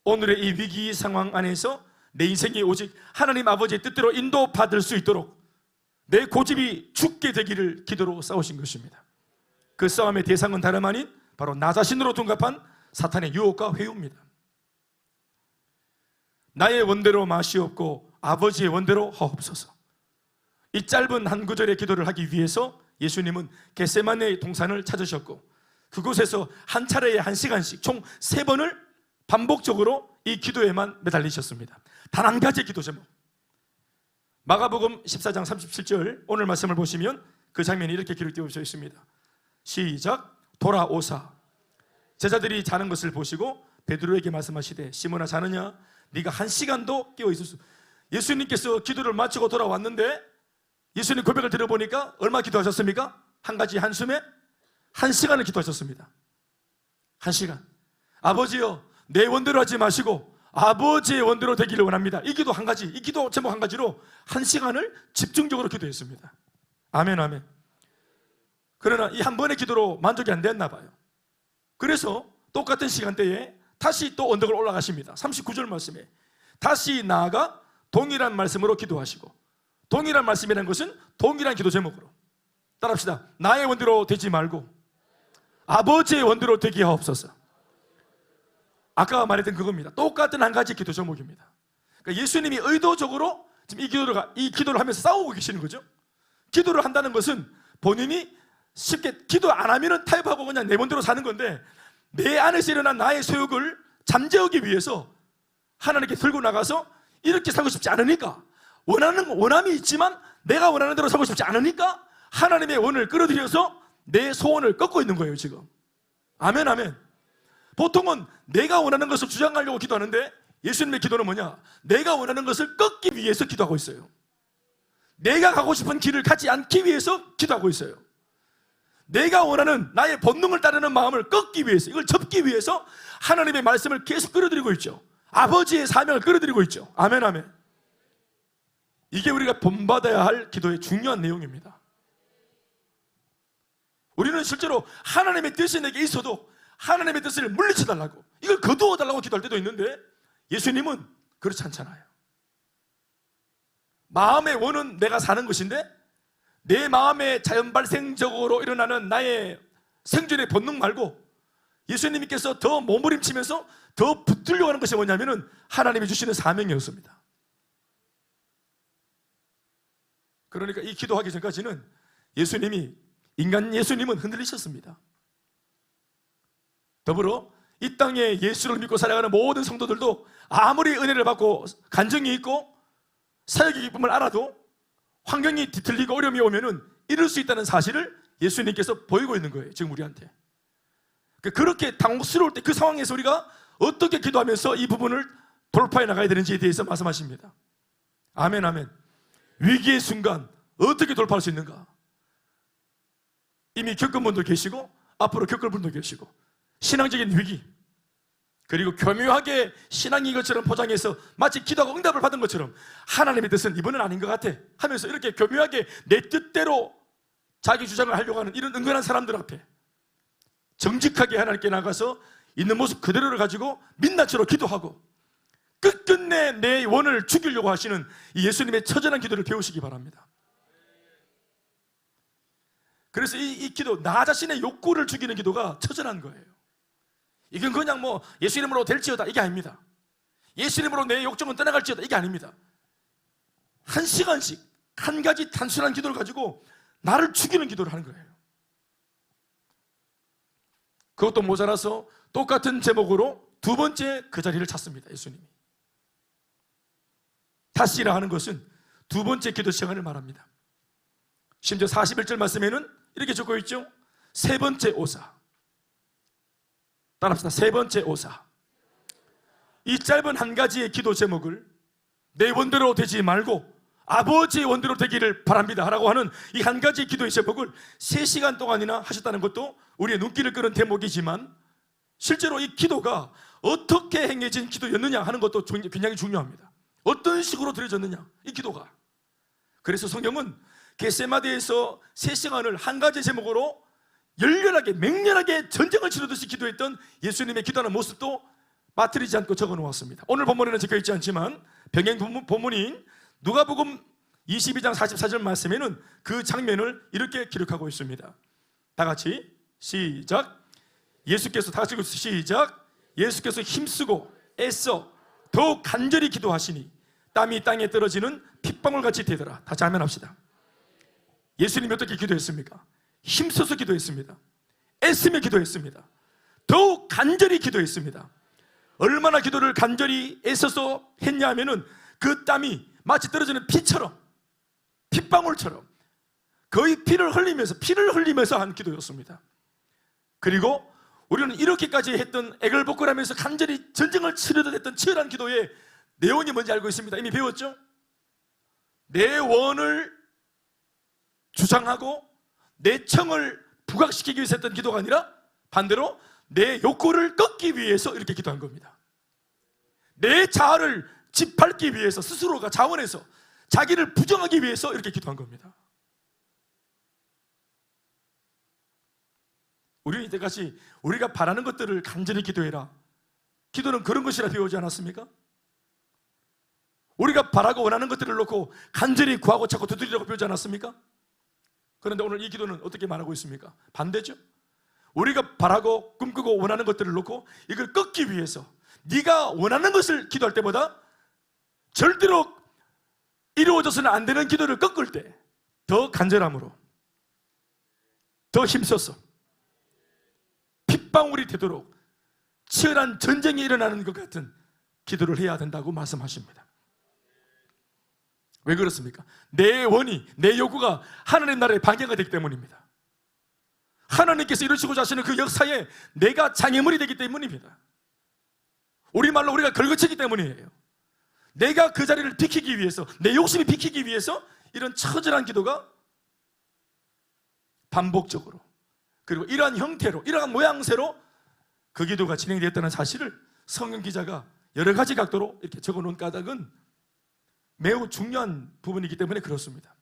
오늘의 이 위기 상황 안에서 내 인생이 오직 하나님 아버지의 뜻대로 인도받을 수 있도록 내 고집이 죽게 되기를 기도로 싸우신 것입니다. 그 싸움의 대상은 다름 아닌 바로 나 자신으로 둔갑한 사탄의 유혹과 회유입니다. 나의 원대로 마시옵고 아버지의 원대로 하옵소서. 이 짧은 한 구절의 기도를 하기 위해서 예수님은 겟세마네 동산을 찾으셨고 그곳에서 한 차례에 1시간씩 총 3번을 반복적으로 이 기도에만 매달리셨습니다. 단 한 가지 기도 제목, 마가복음 14장 37절 오늘 말씀을 보시면 그 장면이 이렇게 기록되어 있습니다. 시작. 돌아오사 제자들이 자는 것을 보시고 베드로에게 말씀하시되 시몬아 자느냐? 네가 1시간도 깨어 있을 수. 예수님께서 기도를 마치고 돌아왔는데 예수님 고백을 들어보니까 얼마 기도하셨습니까? 한 가지 한숨에 1시간을 기도하셨습니다. 1시간. 아버지여 내 원대로 하지 마시고 아버지의 원대로 되기를 원합니다. 이 기도 한 가지, 이 기도 제목 한 가지로 1시간을 집중적으로 기도했습니다. 아멘 아멘. 그러나 이 한 번의 기도로 만족이 안 됐나 봐요. 그래서 똑같은 시간대에 다시 또 언덕을 올라가십니다. 39절 말씀에 다시 나아가 동일한 말씀으로 기도하시고, 동일한 말씀이라는 것은 동일한 기도 제목으로 따라합시다. 나의 원대로 되지 말고 아버지의 원대로 되게 하옵소서. 아까 말했던 그겁니다. 똑같은 한 가지 기도 제목입니다. 그러니까 예수님이 의도적으로 지금 이 기도를 하면서 싸우고 계시는 거죠. 기도를 한다는 것은 본인이 쉽게 기도 안 하면은 타협하고 그냥 내 원대로 사는 건데 내 안에서 일어난 나의 소욕을 잠재우기 위해서 하나님께 들고 나가서 이렇게 살고 싶지 않으니까, 원함이 있지만 내가 원하는 대로 살고 싶지 않으니까 하나님의 원을 끌어들여서 내 소원을 꺾고 있는 거예요 지금. 아멘 아멘. 보통은 내가 원하는 것을 주장하려고 기도하는데 예수님의 기도는 뭐냐? 내가 원하는 것을 꺾기 위해서 기도하고 있어요. 내가 가고 싶은 길을 가지 않기 위해서 기도하고 있어요. 내가 원하는 나의 본능을 따르는 마음을 꺾기 위해서, 이걸 접기 위해서 하나님의 말씀을 계속 끌어들이고 있죠. 아버지의 사명을 끌어들이고 있죠. 아멘 아멘. 이게 우리가 본받아야 할 기도의 중요한 내용입니다. 우리는 실제로 하나님의 뜻이 내게 있어도 하나님의 뜻을 물리쳐달라고, 이걸 거두어달라고 기도할 때도 있는데 예수님은 그렇지 않잖아요. 마음의 원은 내가 사는 것인데 내 마음에 자연발생적으로 일어나는 나의 생존의 본능 말고 예수님께서 더 몸부림치면서 더 붙들려고 하는 것이 뭐냐면은 하나님이 주시는 사명이었습니다. 그러니까 이 기도하기 전까지는 예수님이 인간 예수님은 흔들리셨습니다. 더불어 이 땅에 예수를 믿고 살아가는 모든 성도들도 아무리 은혜를 받고 간증이 있고 사역의 기쁨을 알아도 환경이 뒤틀리고 어려움이 오면은 이룰 수 있다는 사실을 예수님께서 보이고 있는 거예요. 지금 우리한테. 그렇게 당혹스러울 때 그 상황에서 우리가 어떻게 기도하면서 이 부분을 돌파해 나가야 되는지에 대해서 말씀하십니다. 아멘, 아멘. 위기의 순간 어떻게 돌파할 수 있는가? 이미 겪은 분도 계시고 앞으로 겪을 분도 계시고, 신앙적인 위기, 그리고 교묘하게 신앙이 이것처럼 포장해서 마치 기도하고 응답을 받은 것처럼 하나님의 뜻은 이번은 아닌 것 같아 하면서 이렇게 교묘하게 내 뜻대로 자기 주장을 하려고 하는 이런 은근한 사람들 앞에 정직하게 하나님께 나가서 있는 모습 그대로를 가지고 민낯으로 기도하고 끝끝내 내 원을 죽이려고 하시는 이 예수님의 처절한 기도를 배우시기 바랍니다. 그래서 이 기도, 나 자신의 욕구를 죽이는 기도가 처절한 거예요. 이건 그냥 뭐 예수 이름으로 될지어다 이게 아닙니다. 예수 이름으로 내 욕정은 떠나갈지어다 이게 아닙니다. 한 시간씩 한 가지 단순한 기도를 가지고 나를 죽이는 기도를 하는 거예요. 그것도 모자라서 똑같은 제목으로 두 번째 그 자리를 찾습니다. 예수님이 다시라 하는 것은 두 번째 기도 시간을 말합니다. 심지어 41절 말씀에는 이렇게 적고 있죠. 세 번째 오사. 따라합시다. 세 번째 오사. 이 짧은 한 가지의 기도 제목을 내 원대로 되지 말고 아버지의 원대로 되기를 바랍니다 라고 하는 이 한 가지 기도의 제목을 3시간 동안이나 하셨다는 것도 우리의 눈길을 끄는 대목이지만, 실제로 이 기도가 어떻게 행해진 기도였느냐 하는 것도 굉장히 중요합니다. 어떤 식으로 드려졌느냐, 이 기도가. 그래서 성경은 겟세마네에서 3시간을 한 가지 제목으로 열렬하게 맹렬하게 전쟁을 치르듯이 기도했던 예수님의 기도하는 모습도 빠뜨리지 않고 적어 놓았습니다. 오늘 본문에는 적혀 있지 않지만 병행 본문인 누가복음 22장 44절 말씀에는 그 장면을 이렇게 기록하고 있습니다. 다 같이 시작. 예수께서 다 같이 시작. 예수께서 힘쓰고 애써 더욱 간절히 기도하시니 땀이 땅에 떨어지는 핏방울같이 되더라. 다시 아멘 합시다. 예수님이 어떻게 기도했습니까? 힘써서 기도했습니다. 애쓰며 기도했습니다. 더욱 간절히 기도했습니다. 얼마나 기도를 간절히 애써서 했냐 하면은 그 땀이 마치 떨어지는 피처럼, 핏방울처럼 거의 피를 흘리면서 한 기도였습니다. 그리고 우리는 이렇게까지 했던 애걸복걸하면서 간절히 전쟁을 치르듯 했던 치열한 기도의 내용이 뭔지 알고 있습니다. 이미 배웠죠? 내 원을 주장하고 내 청을 부각시키기 위해서 했던 기도가 아니라 반대로 내 욕구를 꺾기 위해서 이렇게 기도한 겁니다. 내 자아를 짓밟기 위해서, 스스로가 자원해서 자기를 부정하기 위해서 이렇게 기도한 겁니다. 우리는 이때까지 우리가 바라는 것들을 간절히 기도해라, 기도는 그런 것이라 배우지 않았습니까? 우리가 바라고 원하는 것들을 놓고 간절히 구하고 찾고 두드리라고 배우지 않았습니까? 그런데 오늘 이 기도는 어떻게 말하고 있습니까? 반대죠. 우리가 바라고 꿈꾸고 원하는 것들을 놓고 이걸 꺾기 위해서 네가 원하는 것을 기도할 때보다 절대로 이루어져서는 안 되는 기도를 꺾을 때 더 간절함으로, 더 힘써서 핏방울이 되도록 치열한 전쟁이 일어나는 것 같은 기도를 해야 된다고 말씀하십니다. 왜 그렇습니까? 내 원이, 내 요구가 하나님 나라의 방해가 되기 때문입니다. 하나님께서 이루시고자 하시는 그 역사에 내가 장애물이 되기 때문입니다. 우리말로 우리가 걸거치기 때문이에요. 내가 그 자리를 비키기 위해서, 내 욕심이 비키기 위해서 이런 처절한 기도가 반복적으로, 그리고 이러한 형태로, 이러한 모양새로 그 기도가 진행되었다는 사실을 성경 기자가 여러 가지 각도로 이렇게 적어놓은 까닭은 매우 중요한 부분이기 때문에 그렇습니다.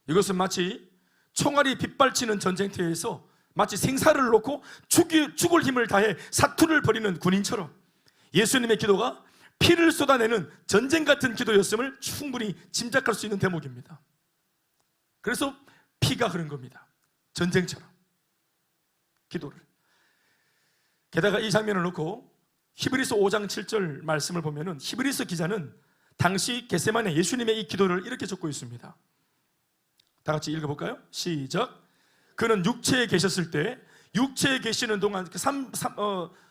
이것은 마치 총알이 빗발치는 전쟁터에서 마치 생사를 놓고 죽을 힘을 다해 사투를 벌이는 군인처럼 예수님의 기도가 피를 쏟아내는 전쟁 같은 기도였음을 충분히 짐작할 수 있는 대목입니다. 그래서 피가 흐른 겁니다. 전쟁처럼 기도를. 게다가 이 장면을 놓고 히브리서 5장 7절 말씀을 보면은 히브리서 기자는 당시 겟세마네 예수님의 이 기도를 이렇게 적고 있습니다. 다 같이 읽어볼까요? 시작. 그는 육체에 계셨을 때, 육체에 계시는 동안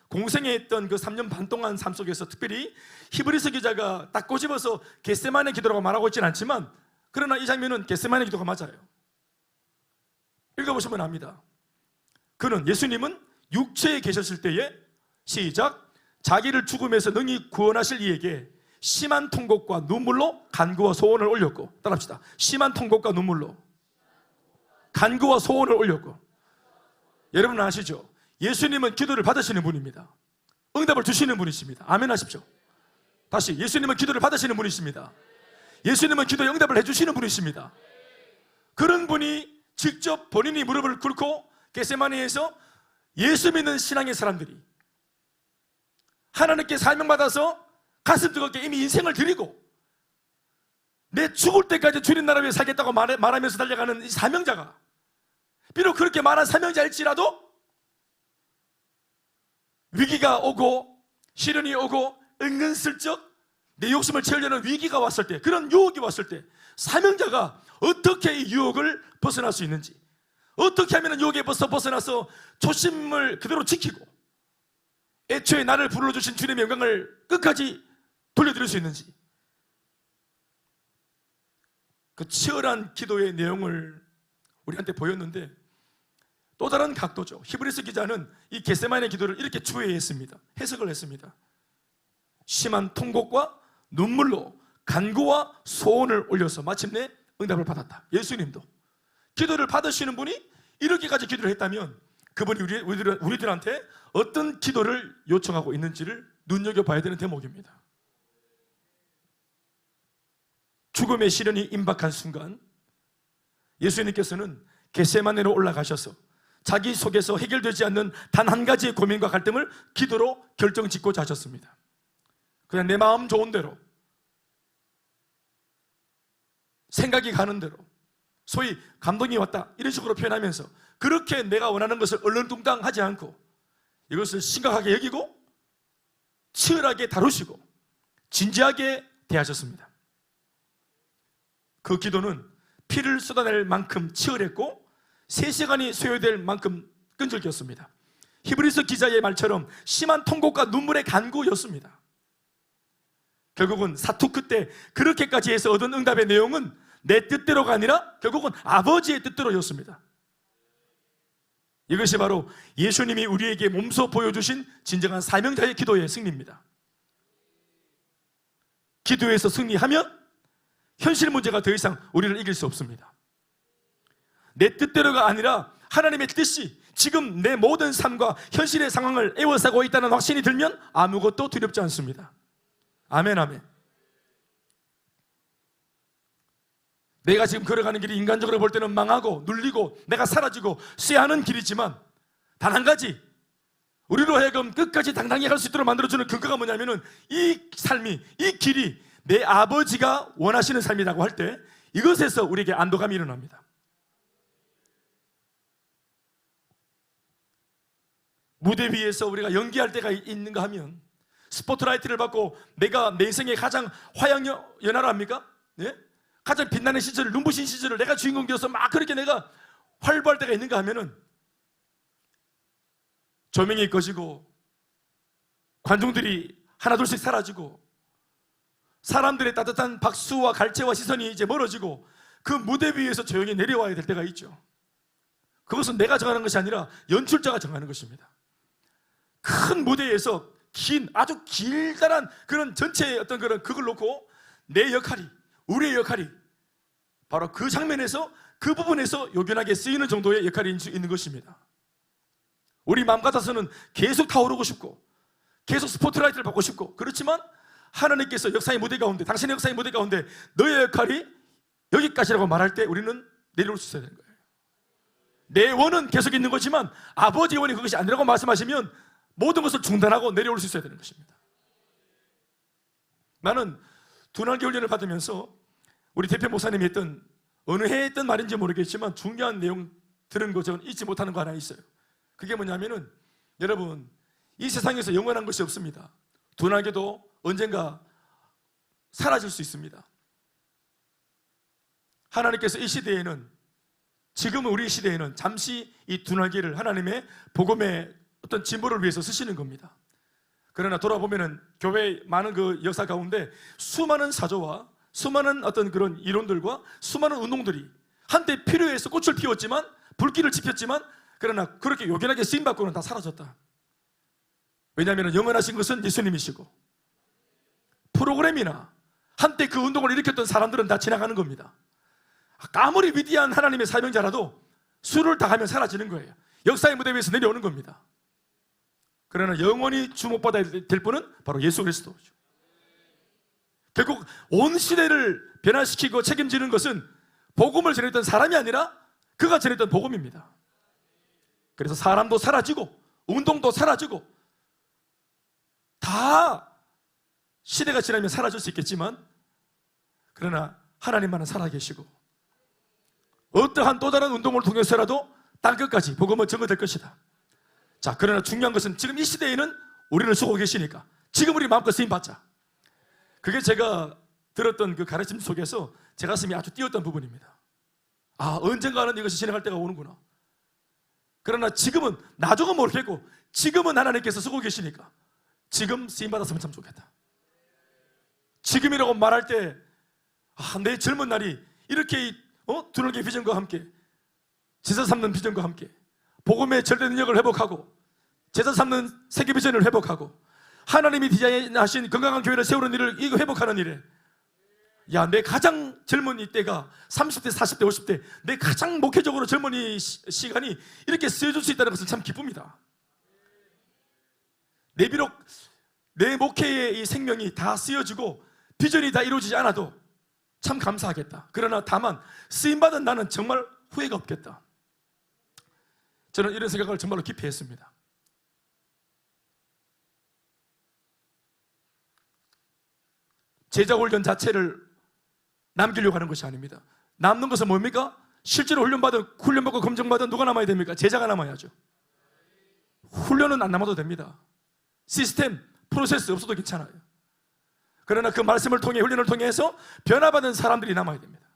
공생에 했던 그 3년 반 동안 삶 속에서, 특별히 히브리서 기자가 딱 꼬집어서 겟세마네 기도라고 말하고 있지는 않지만, 그러나 이 장면은 겟세마네 기도가 맞아요. 읽어보시면 압니다. 그는, 예수님은 육체에 계셨을 때에, 시작, 자기를 죽음에서 능히 구원하실 이에게 심한 통곡과 눈물로 간구와 소원을 올렸고, 따라합시다. 심한 통곡과 눈물로 간구와 소원을 올렸고. 여러분 아시죠? 예수님은 기도를 받으시는 분입니다. 응답을 주시는 분이십니다. 아멘 하십시오. 다시, 예수님은 기도를 받으시는 분이십니다. 예수님은 기도에 응답을 해주시는 분이십니다. 그런 분이 직접 본인이 무릎을 꿇고 겟세마네에서 예수 믿는 신앙의 사람들이 하나님께 사명받아서 가슴 뜨겁게 이미 인생을 드리고 내 죽을 때까지 주님 나라 위해 살겠다고 말하면서 달려가는 이 사명자가, 비록 그렇게 말한 사명자일지라도 위기가 오고 시련이 오고 은근슬쩍 내 욕심을 채우려는 위기가 왔을 때, 그런 유혹이 왔을 때 사명자가 어떻게 이 유혹을 벗어날 수 있는지, 어떻게 하면 유혹에 벗어나서 초심을 그대로 지키고 애초에 나를 불러주신 주님의 영광을 끝까지 돌려드릴 수 있는지, 그 치열한 기도의 내용을 우리한테 보였는데, 또 다른 각도죠. 히브리서 기자는 이 겟세마네 기도를 이렇게 추해했습니다. 해석을 했습니다. 심한 통곡과 눈물로 간구와 소원을 올려서 마침내 응답을 받았다. 예수님도 기도를 받으시는 분이 이렇게까지 기도를 했다면 그분이 우리들한테 어떤 기도를 요청하고 있는지를 눈여겨봐야 되는 대목입니다. 죽음의 시련이 임박한 순간 예수님께서는 겟세마네로 올라가셔서 자기 속에서 해결되지 않는 단 한 가지의 고민과 갈등을 기도로 결정짓고자 하셨습니다. 그냥 내 마음 좋은 대로, 생각이 가는 대로, 소위 감동이 왔다 이런 식으로 표현하면서 그렇게 내가 원하는 것을 얼렁뚱땅 하지 않고 이것을 심각하게 여기고 치열하게 다루시고 진지하게 대하셨습니다. 그 기도는 피를 쏟아낼 만큼 치열했고 3시간이 소요될 만큼 끈질겼습니다. 히브리서 기자의 말처럼 심한 통곡과 눈물의 간구였습니다. 결국은 사투 끝에 그렇게까지 해서 얻은 응답의 내용은 내 뜻대로가 아니라 결국은 아버지의 뜻대로였습니다. 이것이 바로 예수님이 우리에게 몸소 보여주신 진정한 사명자의 기도의 승리입니다. 기도에서 승리하면 현실 문제가 더 이상 우리를 이길 수 없습니다. 내 뜻대로가 아니라 하나님의 뜻이 지금 내 모든 삶과 현실의 상황을 에워싸고 있다는 확신이 들면 아무것도 두렵지 않습니다. 아멘, 아멘. 내가 지금 걸어가는 길이 인간적으로 볼 때는 망하고 눌리고 내가 사라지고 쇠하는 길이지만 단 한 가지, 우리로 하여금 끝까지 당당히 갈 수 있도록 만들어주는 근거가 뭐냐면은 이 삶이, 이 길이 내 아버지가 원하시는 삶이라고 할 때 이것에서 우리에게 안도감이 일어납니다. 무대 위에서 우리가 연기할 때가 있는가 하면 스포트라이트를 받고 내가 내 인생의 가장 화양연화랍니까? 네? 가장 빛나는 시절을, 눈부신 시절을 내가 주인공 되어서 막 그렇게 내가 활보할 때가 있는가 하면은 조명이 꺼지고 관중들이 하나둘씩 사라지고 사람들의 따뜻한 박수와 갈채와 시선이 이제 멀어지고 그 무대 위에서 조용히 내려와야 될 때가 있죠. 그것은 내가 정하는 것이 아니라 연출자가 정하는 것입니다. 큰 무대에서 아주 길다란 그런 전체의 어떤 그걸 놓고 내 역할이, 우리의 역할이 바로 그 장면에서, 그 부분에서 요긴하게 쓰이는 정도의 역할이 있는 것입니다. 우리 마음 같아서는 계속 타오르고 싶고 계속 스포트라이트를 받고 싶고, 그렇지만 하나님께서 역사의 무대 가운데, 당신의 역사의 무대 가운데 너의 역할이 여기까지라고 말할 때 우리는 내려올 수 있어야 되는 거예요. 내 원은 계속 있는 거지만 아버지의 원이 그것이 아니라고 말씀하시면 모든 것을 중단하고 내려올 수 있어야 되는 것입니다. 나는 두날개 훈련을 받으면서 우리 대표 목사님이 했던, 어느 해에 했던 말인지 모르겠지만 중요한 내용 들은 거 저는 잊지 못하는 거 하나 있어요. 그게 뭐냐면은, 여러분, 이 세상에서 영원한 것이 없습니다. 두날개도 언젠가 사라질 수 있습니다. 하나님께서 이 시대에는, 지금 우리 시대에는 잠시 이 둔하기를 하나님의 복음의 어떤 진보를 위해서 쓰시는 겁니다. 그러나 돌아보면은 교회의 많은 그 역사 가운데 수많은 사조와 수많은 어떤 그런 이론들과 수많은 운동들이 한때 필요해서 꽃을 피웠지만, 불길을 지폈지만, 그러나 그렇게 요긴하게 쓰임받고는 다 사라졌다. 왜냐하면 영원하신 것은 예수님이시고, 프로그램이나 한때 그 운동을 일으켰던 사람들은 다 지나가는 겁니다. 아무리 위대한 하나님의 사명자라도 수를 다하면 사라지는 거예요. 역사의 무대 위에서 내려오는 겁니다. 그러나 영원히 주목받아야 될 분은 바로 예수 그리스도죠. 결국 온 시대를 변화시키고 책임지는 것은 복음을 전했던 사람이 아니라 그가 전했던 복음입니다. 그래서 사람도 사라지고 운동도 사라지고 다 시대가 지나면 사라질 수 있겠지만, 그러나 하나님만은 살아계시고 어떠한 또 다른 운동을 통해서라도 땅끝까지 복음은 증거될 것이다. 자, 그러나 중요한 것은 지금 이 시대에는 우리를 쓰고 계시니까 지금 우리 마음껏 쓰임받자. 그게 제가 들었던 그 가르침 속에서 제 가슴이 아주 뛰었던 부분입니다. 아, 언젠가는 이것이 지나갈 때가 오는구나. 그러나 지금은, 나중은 모르겠고 지금은 하나님께서 쓰고 계시니까 지금 쓰임받았으면 참 좋겠다. 지금이라고 말할 때, 내 젊은 날이 이렇게 두늘기 비전과 함께, 제사 삼는 비전과 함께 복음의 절대 능력을 회복하고 제사 삼는 세계 비전을 회복하고 하나님이 디자인하신 건강한 교회를 세우는 일을 이거 회복하는 일에, 내 가장 젊은 이때가 30대, 40대, 50대 내 가장 목회적으로 젊은 이 시간이 이렇게 쓰여질 수 있다는 것은 참 기쁩니다. 비록 내 목회의 이 생명이 다 쓰여지고 비전이 다 이루어지지 않아도 참 감사하겠다. 그러나 다만 쓰임받은 나는 정말 후회가 없겠다. 저는 이런 생각을 정말로 깊이 했습니다. 제자훈련 자체를 남기려고 하는 것이 아닙니다. 남는 것은 뭡니까? 실제로 훈련받고 검증받은 누가 남아야 됩니까? 제자가 남아야죠. 훈련은 안 남아도 됩니다. 시스템, 프로세스 없어도 괜찮아요. 그러나 그 말씀을 통해, 훈련을 통해서 변화받은 사람들이 남아야 됩니다.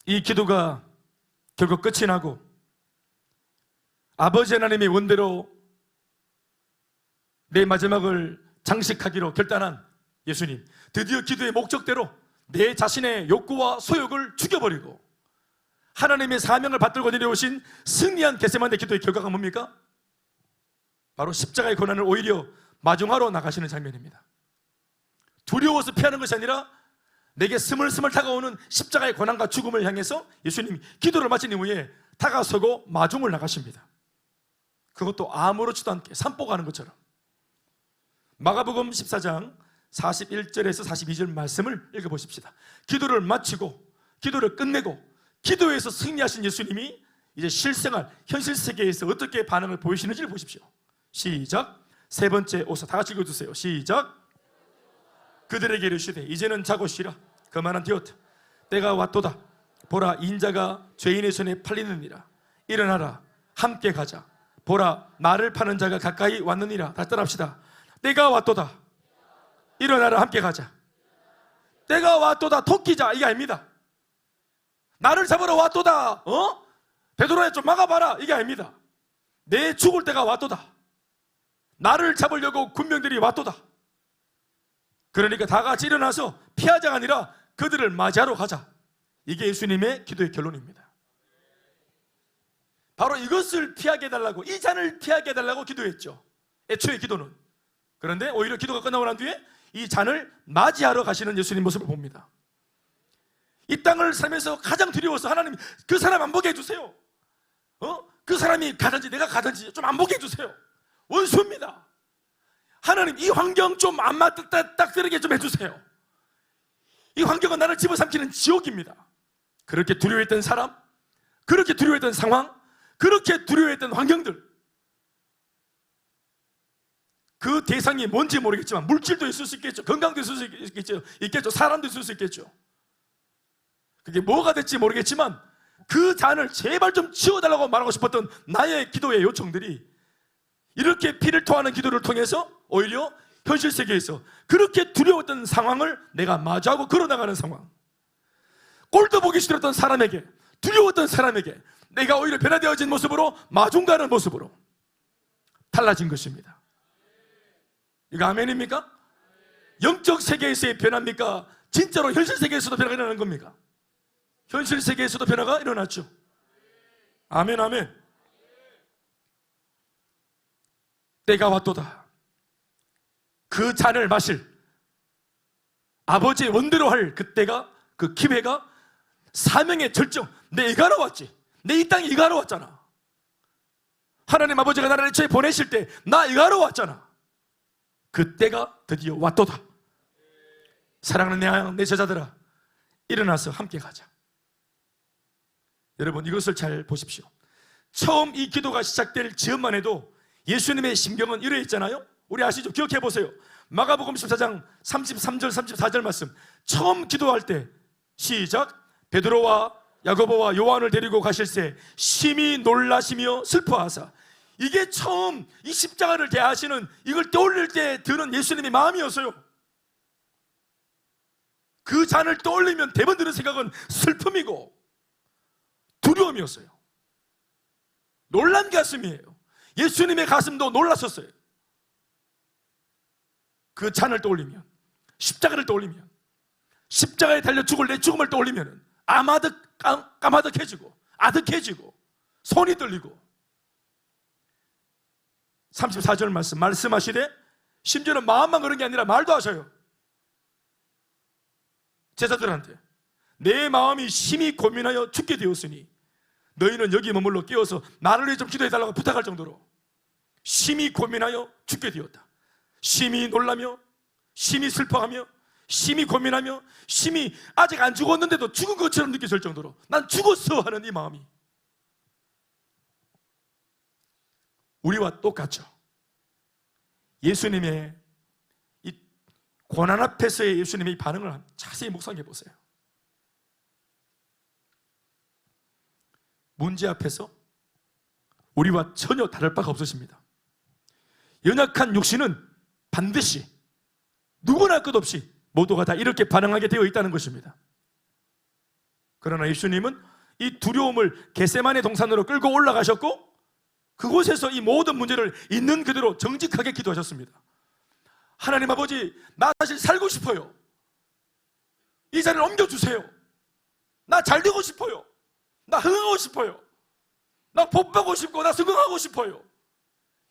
이 기도가 결국 끝이 나고 아버지 하나님의 원대로 내 마지막을 장식하기로 결단한 예수님, 드디어 기도의 목적대로 내 자신의 욕구와 소욕을 죽여버리고 하나님의 사명을 받들고 내려오신 승리한 겟세마네 기도의 결과가 뭡니까? 바로 십자가의 고난을 오히려 마중하러 나가시는 장면입니다. 두려워서 피하는 것이 아니라 내게 스물스물 다가오는 십자가의 고난과 죽음을 향해서 예수님이 기도를 마친 이후에 다가서고 마중을 나가십니다. 그것도 아무렇지도 않게 산보가는 것처럼. 마가복음 14장 41절에서 42절 말씀을 읽어보십시다. 기도를 마치고 기도를 끝내고 기도에서 승리하신 예수님이 이제 실생활, 현실 세계에서 어떻게 반응을 보이시는지를 보십시오. 시작. 세 번째 오사. 다 같이 읽어주세요. 시작. 그들에게 이르시되 이제는 자고 쉬라. 그만한 되었다. 때가 왔도다. 보라, 인자가 죄인의 손에 팔리느니라. 일어나라, 함께 가자. 보라, 나를 파는 자가 가까이 왔느니라. 다시 따라합시다. 때가 왔도다. 일어나라, 함께 가자. 때가 왔도다. 토끼자, 이게 아닙니다. 나를 잡으러 왔도다. 베드로야 좀 막아봐라, 이게 아닙니다. 내 죽을 때가 왔도다. 나를 잡으려고 군병들이 왔도다. 그러니까 다 같이 일어나서 피하자가 아니라 그들을 맞이하러 가자. 이게 예수님의 기도의 결론입니다. 바로 이것을 피하게 해달라고, 이 잔을 피하게 해달라고 기도했죠. 애초의 기도는. 그런데 오히려 기도가 끝나고 난 뒤에 이 잔을 맞이하러 가시는 예수님 모습을 봅니다. 이 땅을 살면서 가장 두려워서 하나님, 그 사람 안 보게 해주세요. 그 사람이 가든지 내가 가든지 좀 안 보게 해주세요. 원수입니다. 하나님, 이 환경 좀 안 딱 들게 좀 해주세요. 이 환경은 나를 집어삼키는 지옥입니다. 그렇게 두려워했던 사람, 그렇게 두려워했던 상황, 그렇게 두려워했던 환경들, 그 대상이 뭔지 모르겠지만 물질도 있을 수 있겠죠. 건강도 있을 수 있겠죠. 사람도 있을 수 있겠죠. 그게 뭐가 될지 모르겠지만 그 잔을 제발 좀 치워달라고 말하고 싶었던 나의 기도의 요청들이 이렇게 피를 토하는 기도를 통해서 오히려 현실 세계에서 그렇게 두려웠던 상황을 내가 마주하고 걸어나가는 상황, 꼴도 보기 싫었던 사람에게, 두려웠던 사람에게 내가 오히려 변화되어진 모습으로 마중가는 모습으로 달라진 것입니다. 이거 아멘입니까? 영적 세계에서의 변화입니까? 진짜로 현실 세계에서도 변화가 일어나는 겁니까? 현실 세계에서도 변화가 일어났죠. 아멘, 아멘. 때가 왔도다. 그 잔을 마실 아버지의 원대로 할 그때가, 그 기회가, 사명의 절정. 내가 하러 왔지. 내 이 땅에 이거 하러 왔잖아. 하나님 아버지가 나를 애초에 보내실 때 나 이거 하러 왔잖아. 그때가 드디어 왔도다. 사랑하는 내 제자들아, 일어나서 함께 가자. 여러분, 이것을 잘 보십시오. 처음 이 기도가 시작될 즈음만 해도 예수님의 심경은 이러했잖아요. 우리 아시죠? 기억해 보세요. 마가복음 14장 33절 34절 말씀. 처음 기도할 때 시작. 베드로와 야고보와 요한을 데리고 가실새 심히 놀라시며 슬퍼하사. 이게 처음 이 십자가를 대하시는, 이걸 떠올릴 때 드는 예수님의 마음이었어요. 그 잔을 떠올리면 대번 드는 생각은 슬픔이고 두려움이었어요. 놀란 가슴이에요. 예수님의 가슴도 놀랐었어요. 그 잔을 떠올리면, 십자가를 떠올리면, 십자가에 달려 죽을 내 죽음을 떠올리면 까마득해지고 아득해지고 손이 떨리고. 34절 말씀하시되 심지어는 마음만 그런 게 아니라 말도 하셔요. 제자들한테 내 마음이 심히 고민하여 죽게 되었으니 너희는 여기 머물러 깨어서 나를 위해 좀 기도해달라고 부탁할 정도로 심히 고민하여 죽게 되었다. 심히 놀라며, 심히 슬퍼하며, 심히 고민하며, 심히 아직 안 죽었는데도 죽은 것처럼 느껴질 정도로 난 죽었어 하는 이 마음이 우리와 똑같죠. 예수님의 이 고난 앞에서의 예수님의 반응을 자세히 묵상해 보세요. 문제 앞에서 우리와 전혀 다를 바가 없으십니다. 연약한 육신은 반드시 누구나 할 것 없이 모두가 다 이렇게 반응하게 되어 있다는 것입니다. 그러나 예수님은 이 두려움을 겟세마네 동산으로 끌고 올라가셨고 그곳에서 이 모든 문제를 있는 그대로 정직하게 기도하셨습니다. 하나님 아버지, 나 사실 살고 싶어요. 이 자리를 옮겨주세요. 나 잘 되고 싶어요. 나 흥하고 싶어요. 나 복받고 싶고 나 성공하고 싶어요.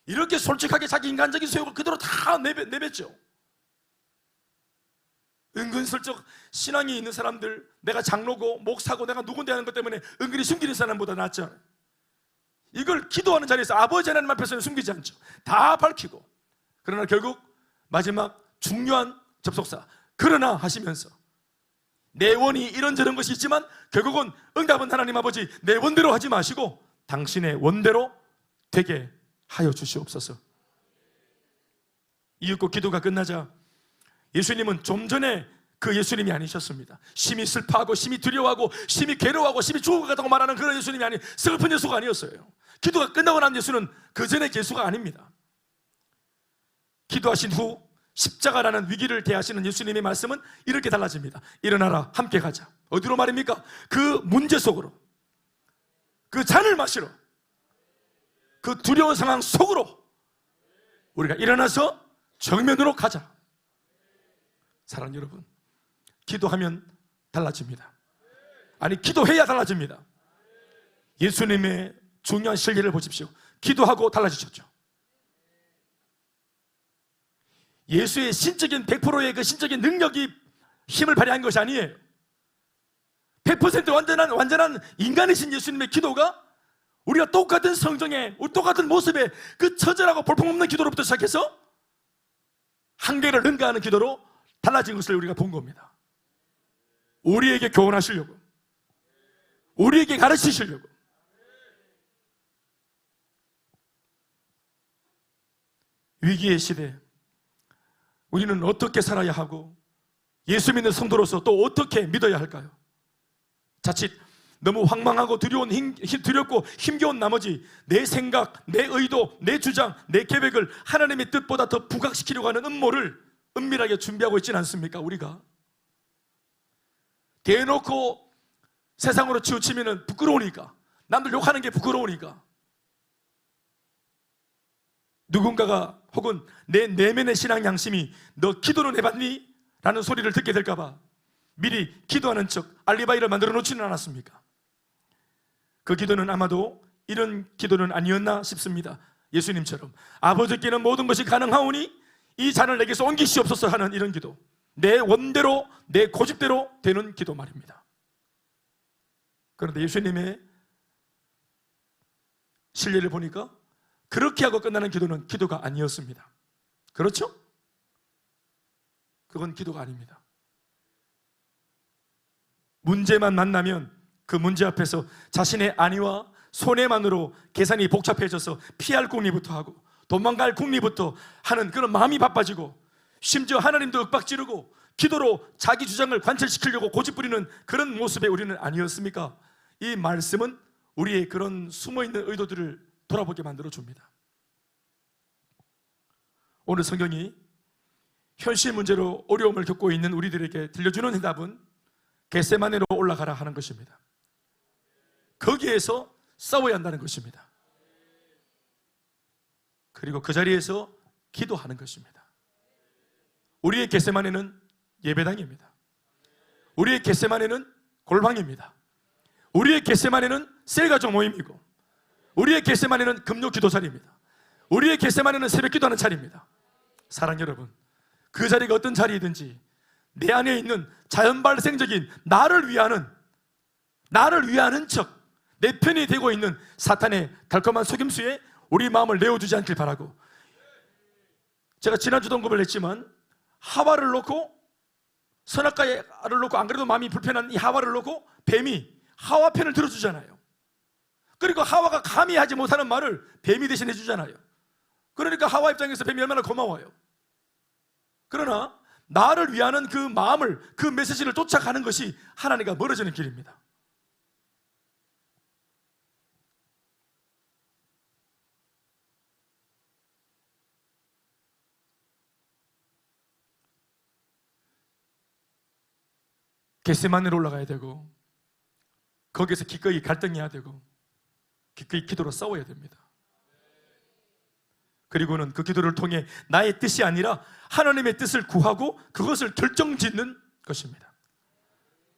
이렇게 솔직하게 자기 인간적인 소욕을 그대로 다 내뱉죠. 은근슬쩍 신앙이 있는 사람들, 내가 장로고 목사고 내가 누군데 하는 것 때문에 은근히 숨기는 사람보다 낫잖아요. 이걸 기도하는 자리에서 아버지 하나님 앞에서는 숨기지 않죠. 다 밝히고. 그러나 결국 마지막 중요한 접속사 그러나 하시면서 내 원이 이런저런 것이 있지만 결국은 응답은 하나님 아버지 내 원대로 하지 마시고 당신의 원대로 되게 하여 주시옵소서. 이윽고 기도가 끝나자 예수님은 좀 전에 그 예수님이 아니셨습니다. 심히 슬퍼하고 심히 두려워하고 심히 괴로워하고 심히 죽을 것 같다고 말하는 그런 예수님이 아닌 슬픈 예수가 아니었어요. 기도가 끝나고 난 예수는 그 전의 예수가 아닙니다. 기도하신 후 십자가라는 위기를 대하시는 예수님의 말씀은 이렇게 달라집니다. 일어나라, 함께 가자. 어디로 말입니까? 그 문제 속으로, 그 잔을 마시러, 그 두려운 상황 속으로 우리가 일어나서 정면으로 가자. 사랑하는 여러분, 기도하면 달라집니다. 아니, 기도해야 달라집니다. 예수님의 중요한 실리를 보십시오. 기도하고 달라지셨죠. 예수의 신적인 100%의 그 신적인 능력이 힘을 발휘한 것이 아니에요. 100% 완전한 인간이신 예수님의 기도가 우리가 똑같은 성정에, 똑같은 모습에 그 처절하고 볼품없는 기도로부터 시작해서 한계를 능가하는 기도로 달라진 것을 우리가 본 겁니다. 우리에게 교훈하시려고, 우리에게 가르치시려고. 위기의 시대, 우리는 어떻게 살아야 하고 예수 믿는 성도로서 또 어떻게 믿어야 할까요? 자칫 너무 황망하고 두렵고 힘겨운 나머지 내 생각, 내 의도, 내 주장, 내 계획을 하나님의 뜻보다 더 부각시키려고 하는 음모를 은밀하게 준비하고 있지는 않습니까? 우리가 대놓고 세상으로 치우치면 부끄러우니까, 남들 욕하는 게 부끄러우니까, 누군가가 혹은 내 내면의 신앙 양심이 너 기도는 해봤니? 라는 소리를 듣게 될까봐 미리 기도하는 척 알리바이를 만들어 놓지는 않았습니까? 그 기도는 아마도 이런 기도는 아니었나 싶습니다. 예수님처럼 아버지께는 모든 것이 가능하오니 이 잔을 내게서 옮기시옵소서 하는 이런 기도, 내 원대로 내 고집대로 되는 기도 말입니다. 그런데 예수님의 신뢰를 보니까 그렇게 하고 끝나는 기도는 기도가 아니었습니다. 그렇죠? 그건 기도가 아닙니다. 문제만 만나면 그 문제 앞에서 자신의 안위와 손해만으로 계산이 복잡해져서 피할 궁리부터 하고 도망갈 궁리부터 하는 그런 마음이 바빠지고, 심지어 하나님도 윽박지르고 기도로 자기 주장을 관철시키려고 고집부리는 그런 모습에 우리는 아니었습니까? 이 말씀은 우리의 그런 숨어있는 의도들을 돌아보게 만들어줍니다. 오늘 성경이 현실 문제로 어려움을 겪고 있는 우리들에게 들려주는 해답은 겟세마네로 올라가라 하는 것입니다. 거기에서 싸워야 한다는 것입니다. 그리고 그 자리에서 기도하는 것입니다. 우리의 겟세마네는 예배당입니다. 우리의 겟세마네는 골방입니다. 우리의 겟세마네는 셀가족 모임이고, 우리의 겟세마네는 금요 기도 자리입니다. 우리의 겟세마네는 새벽 기도하는 자리입니다. 사랑 여러분, 그 자리가 어떤 자리이든지 내 안에 있는 자연발생적인 나를 위하는 척 내 편이 되고 있는 사탄의 달콤한 속임수에 우리 마음을 내어주지 않길 바라고, 제가 지난주도 언급을 했지만 하와를 놓고, 선악과의 알을 놓고 안 그래도 마음이 불편한 이 하와를 놓고 뱀이 하와 편을 들어주잖아요. 그리고 하와가 감히 하지 못하는 말을 뱀이 대신 해주잖아요. 그러니까 하와 입장에서 뱀이 얼마나 고마워요. 그러나 나를 위하는 그 마음을, 그 메시지를 쫓아가는 것이 하나님과 멀어지는 길입니다. 겟세마네로 올라가야 되고, 거기서 기꺼이 갈등해야 되고, 기꺼이 기도로 싸워야 됩니다. 그리고는 그 기도를 통해 나의 뜻이 아니라 하나님의 뜻을 구하고 그것을 결정짓는 것입니다.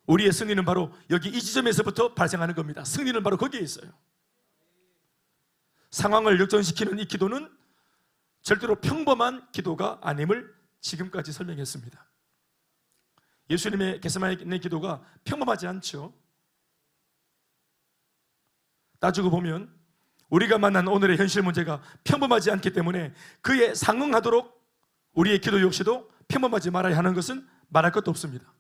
우리의 승리는 바로 여기 이 지점에서부터 발생하는 겁니다. 승리는 바로 거기에 있어요. 상황을 역전시키는 이 기도는 절대로 평범한 기도가 아님을 지금까지 설명했습니다. 예수님의 겟세마네 기도가 평범하지 않죠. 따지고 보면 우리가 만난 오늘의 현실 문제가 평범하지 않기 때문에 그에 상응하도록 우리의 기도 역시도 평범하지 말아야 하는 것은 말할 것도 없습니다.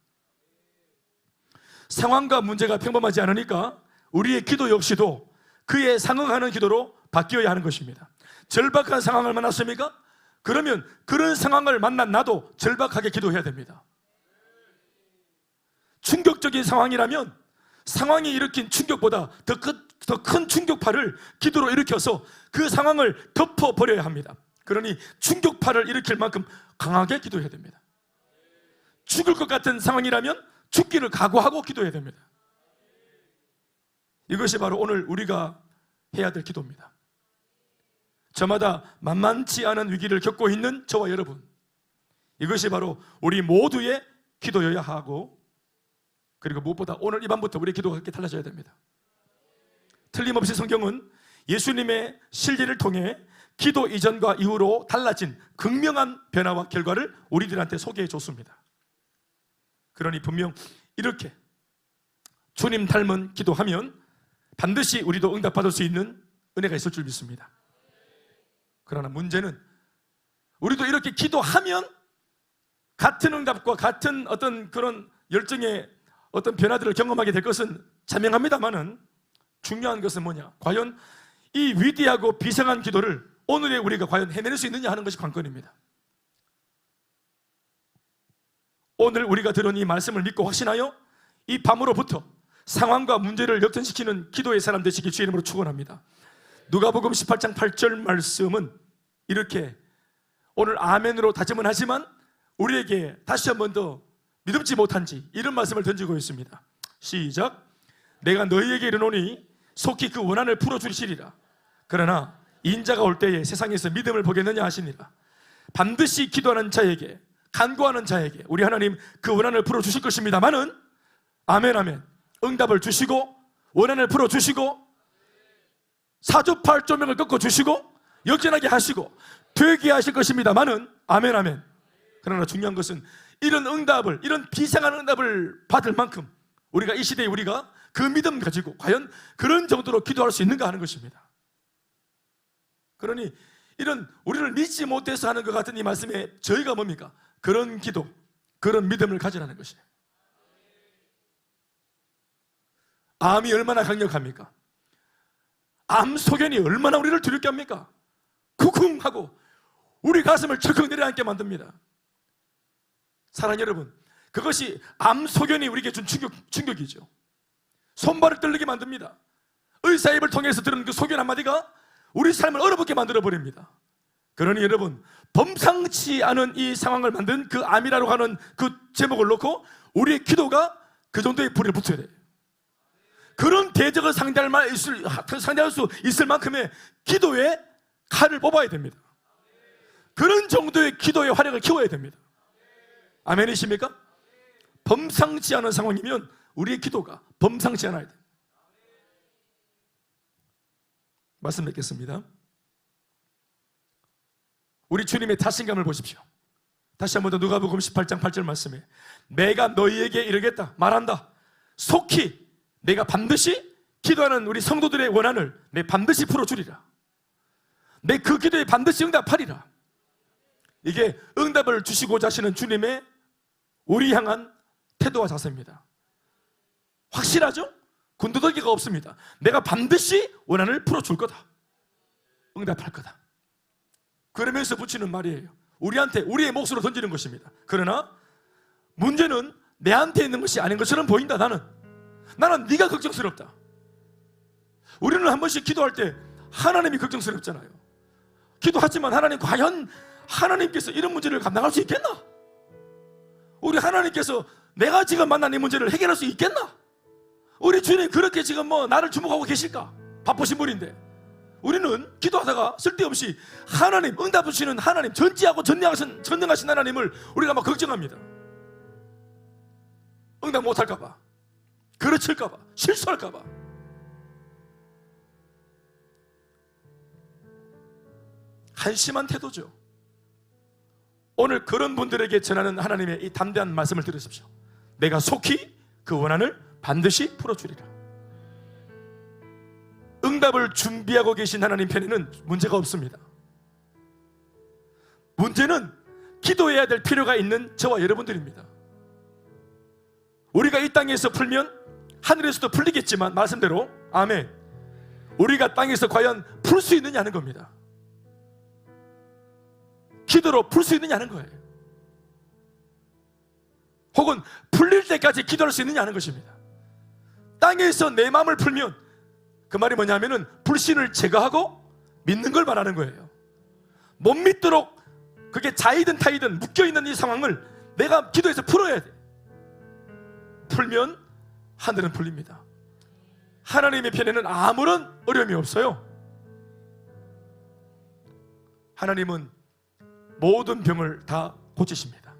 상황과 문제가 평범하지 않으니까 우리의 기도 역시도 그에 상응하는 기도로 바뀌어야 하는 것입니다. 절박한 상황을 만났습니까? 그러면 그런 상황을 만난 나도 절박하게 기도해야 됩니다. 충격적인 상황이라면 상황이 일으킨 충격보다 더 큰 충격파를 기도로 일으켜서 그 상황을 덮어버려야 합니다. 그러니 충격파를 일으킬 만큼 강하게 기도해야 됩니다. 죽을 것 같은 상황이라면 죽기를 각오하고 기도해야 됩니다. 이것이 바로 오늘 우리가 해야 될 기도입니다. 저마다 만만치 않은 위기를 겪고 있는 저와 여러분, 이것이 바로 우리 모두의 기도여야 하고, 그리고 무엇보다 오늘 이 밤부터 우리의 기도가 그렇게 달라져야 됩니다. 틀림없이 성경은 예수님의 실제를 통해 기도 이전과 이후로 달라진 극명한 변화와 결과를 우리들한테 소개해 줬습니다. 그러니 분명 이렇게 주님 닮은 기도하면 반드시 우리도 응답받을 수 있는 은혜가 있을 줄 믿습니다. 그러나 문제는 우리도 이렇게 기도하면 같은 응답과 같은 어떤 그런 열정의 어떤 변화들을 경험하게 될 것은 자명합니다만은, 중요한 것은 뭐냐? 과연 이 위대하고 비상한 기도를 오늘의 우리가 과연 해낼 수 있느냐 하는 것이 관건입니다. 오늘 우리가 들은 이 말씀을 믿고 확신하여 이 밤으로부터 상황과 문제를 역전시키는 기도의 사람 되시기 주의 이름으로 축원합니다. 누가복음 18장 8절 말씀은 이렇게 오늘 아멘으로 다짐은 하지만 우리에게 다시 한 번 더 믿음지 못한지 이런 말씀을 던지고 있습니다. 시작. 내가 너희에게 이르노니 속히 그 원한을 풀어주시리라. 그러나 인자가 올 때에 세상에서 믿음을 보겠느냐 하시니라. 반드시 기도하는 자에게, 간구하는 자에게 우리 하나님 그 원한을 풀어주실 것입니다마는, 아멘 아멘, 응답을 주시고 원한을 풀어주시고 사주팔조명을 꺾어주시고 역전하게 하시고 되게 하실 것입니다마는, 아멘 아멘. 그러나 중요한 것은 이런 응답을, 이런 비상한 응답을 받을 만큼 우리가 이 시대에 우리가 그 믿음 가지고 과연 그런 정도로 기도할 수 있는가 하는 것입니다. 그러니 이런 우리를 믿지 못해서 하는 것 같은 이 말씀에 저희가 뭡니까? 그런 기도, 그런 믿음을 가지라는 것이에요. 암이 얼마나 강력합니까? 암 소견이 얼마나 우리를 두렵게 합니까? 쿵쿵하고 우리 가슴을 철컥 내려앉게 만듭니다. 사랑하는 여러분, 그것이 암 소견이 우리에게 준 충격이죠. 손발을 떨리게 만듭니다. 의사 입을 통해서 들은 그 소견 한마디가 우리 삶을 얼어붙게 만들어 버립니다. 그러니 여러분, 범상치 않은 이 상황을 만든 그 암이라고 하는 그 제목을 놓고 우리의 기도가 그 정도의 불에 붙어야 돼요. 그런 대적을 상대할 수 있을 만큼의 기도의 칼을 뽑아야 됩니다. 그런 정도의 기도의 화력을 키워야 됩니다. 아멘이십니까? 범상치 않은 상황이면 우리의 기도가 범상치 않아야 돼요. 말씀 맺겠습니다. 우리 주님의 자신감을 보십시오. 다시 한번 더 누가복음 18장 8절 말씀에 내가 너희에게 이르겠다 말한다. 속히 내가 반드시 기도하는 우리 성도들의 원한을 내 반드시 풀어주리라. 내 그 기도에 반드시 응답하리라. 이게 응답을 주시고자 하시는 주님의 우리 향한 태도와 자세입니다. 확실하죠? 군더더기가 없습니다. 내가 반드시 원한을 풀어줄 거다. 응답할 거다. 그러면서 붙이는 말이에요. 우리한테, 우리의 몫으로 던지는 것입니다. 그러나 문제는 내한테 있는 것이 아닌 것처럼 보인다. 나는 네가 걱정스럽다. 우리는 한 번씩 기도할 때 하나님이 걱정스럽잖아요. 기도하지만 하나님, 과연 하나님께서 이런 문제를 감당할 수 있겠나? 우리 하나님께서 내가 지금 만난 이 문제를 해결할 수 있겠나? 우리 주님 그렇게 지금 나를 주목하고 계실까? 바쁘신 분인데 우리는 기도하다가 쓸데없이 하나님, 응답 주시는 하나님, 전지하고 전능하신 하나님을 우리가 막 걱정합니다. 응답 못할까봐, 그르칠까봐, 실수할까봐. 한심한 태도죠. 오늘 그런 분들에게 전하는 하나님의 이 담대한 말씀을 들으십시오. 내가 속히 그 원한을 반드시 풀어주리라. 응답을 준비하고 계신 하나님 편에는 문제가 없습니다. 문제는 기도해야 될 필요가 있는 저와 여러분들입니다. 우리가 이 땅에서 풀면 하늘에서도 풀리겠지만, 말씀대로 아멘, 우리가 땅에서 과연 풀 수 있느냐는 겁니다. 기도로 풀 수 있느냐는 거예요. 혹은 풀릴 때까지 기도할 수 있느냐는 것입니다. 땅에서 내 마음을 풀면 그 말이 뭐냐면은 불신을 제거하고 믿는 걸 말하는 거예요. 못 믿도록 그게 자이든 타이든 묶여있는 이 상황을 내가 기도해서 풀어야 돼. 풀면 하늘은 풀립니다. 하나님의 편에는 아무런 어려움이 없어요. 하나님은 모든 병을 다 고치십니다.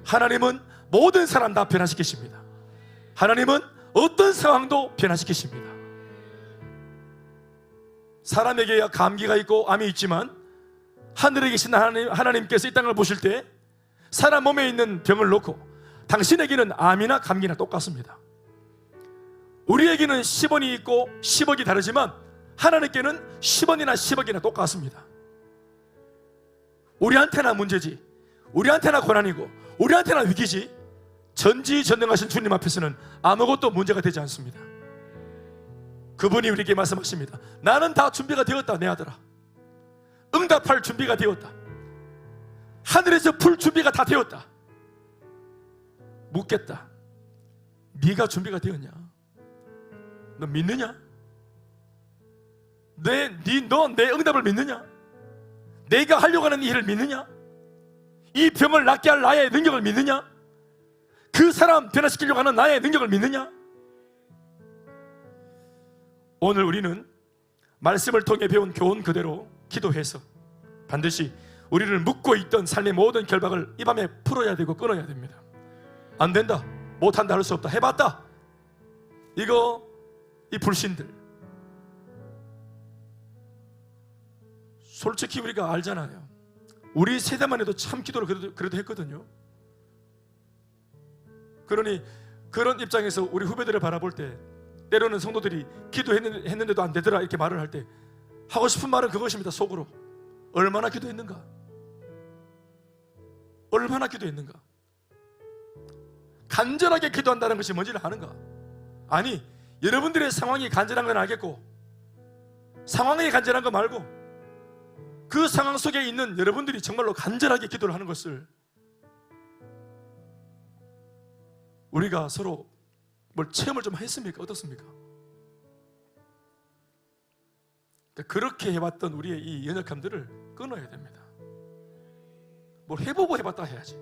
하나님은 모든 사람 다 변화시키십니다. 하나님은 어떤 상황도 변화시키십니다. 사람에게야 감기가 있고 암이 있지만 하늘에 계신 하나님께서 이 땅을 보실 때 사람 몸에 있는 병을 놓고 당신에게는 암이나 감기나 똑같습니다. 우리에게는 10원이 있고 10억이 다르지만 하나님께는 10원이나 10억이나 똑같습니다. 우리한테나 문제지, 우리한테나 고난이고 우리한테나 위기지, 전지전능하신 주님 앞에서는 아무것도 문제가 되지 않습니다. 그분이 우리에게 말씀하십니다. 나는 다 준비가 되었다 내 아들아. 응답할 준비가 되었다. 하늘에서 풀 준비가 다 되었다. 묻겠다. 네가 준비가 되었냐? 너 믿느냐? 너 내 응답을 믿느냐? 내가 하려고 하는 일을 믿느냐? 이 병을 낫게 할 나의 능력을 믿느냐? 그 사람 변화시키려고 하는 나의 능력을 믿느냐? 오늘 우리는 말씀을 통해 배운 교훈 그대로 기도해서 반드시 우리를 묶고 있던 삶의 모든 결박을 이 밤에 풀어야 되고 끊어야 됩니다. 안 된다, 못한다, 할 수 없다, 해봤다, 이 불신들, 솔직히 우리가 알잖아요. 우리 세대만 해도 참 기도를 그래도 했거든요. 그러니 그런 입장에서 우리 후배들을 바라볼 때 때로는 성도들이 기도했는데도 안 되더라 이렇게 말을 할 때 하고 싶은 말은 그것입니다. 속으로 얼마나 기도했는가, 얼마나 기도했는가. 간절하게 기도한다는 것이 뭔지를 아는가? 아니, 여러분들의 상황이 간절한 건 알겠고 상황이 간절한 거 말고 그 상황 속에 있는 여러분들이 정말로 간절하게 기도를 하는 것을 우리가 서로 뭘 체험을 좀 했습니까? 어떻습니까? 그렇게 해봤던 우리의 이 연약함들을 끊어야 됩니다. 뭘 해보고 해봤다 해야지.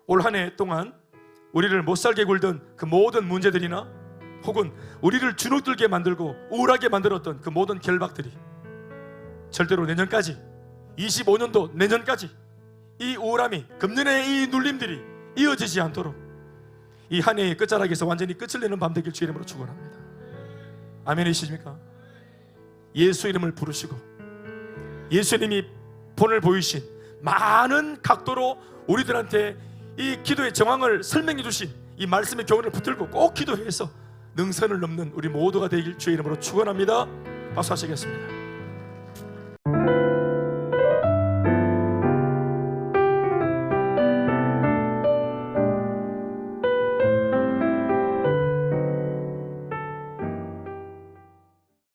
올 한 해 동안 우리를 못살게 굴던 그 모든 문제들이나 혹은 우리를 주눅들게 만들고 우울하게 만들었던 그 모든 결박들이 절대로 내년까지, 25년도 내년까지 이 우울함이, 금년의 이 눌림들이 이어지지 않도록 이 한 해의 끝자락에서 완전히 끝을 내는 밤 되길 주의 이름으로 축원합니다. 아멘이십니까? 예수 이름을 부르시고 예수님이 본을 보이신 많은 각도로 우리들한테 이 기도의 정황을 설명해 주신 이 말씀의 교훈을 붙들고 꼭 기도해서 능선을 넘는 우리 모두가 되길 주의 이름으로 축원합니다. 박수하시겠습니다.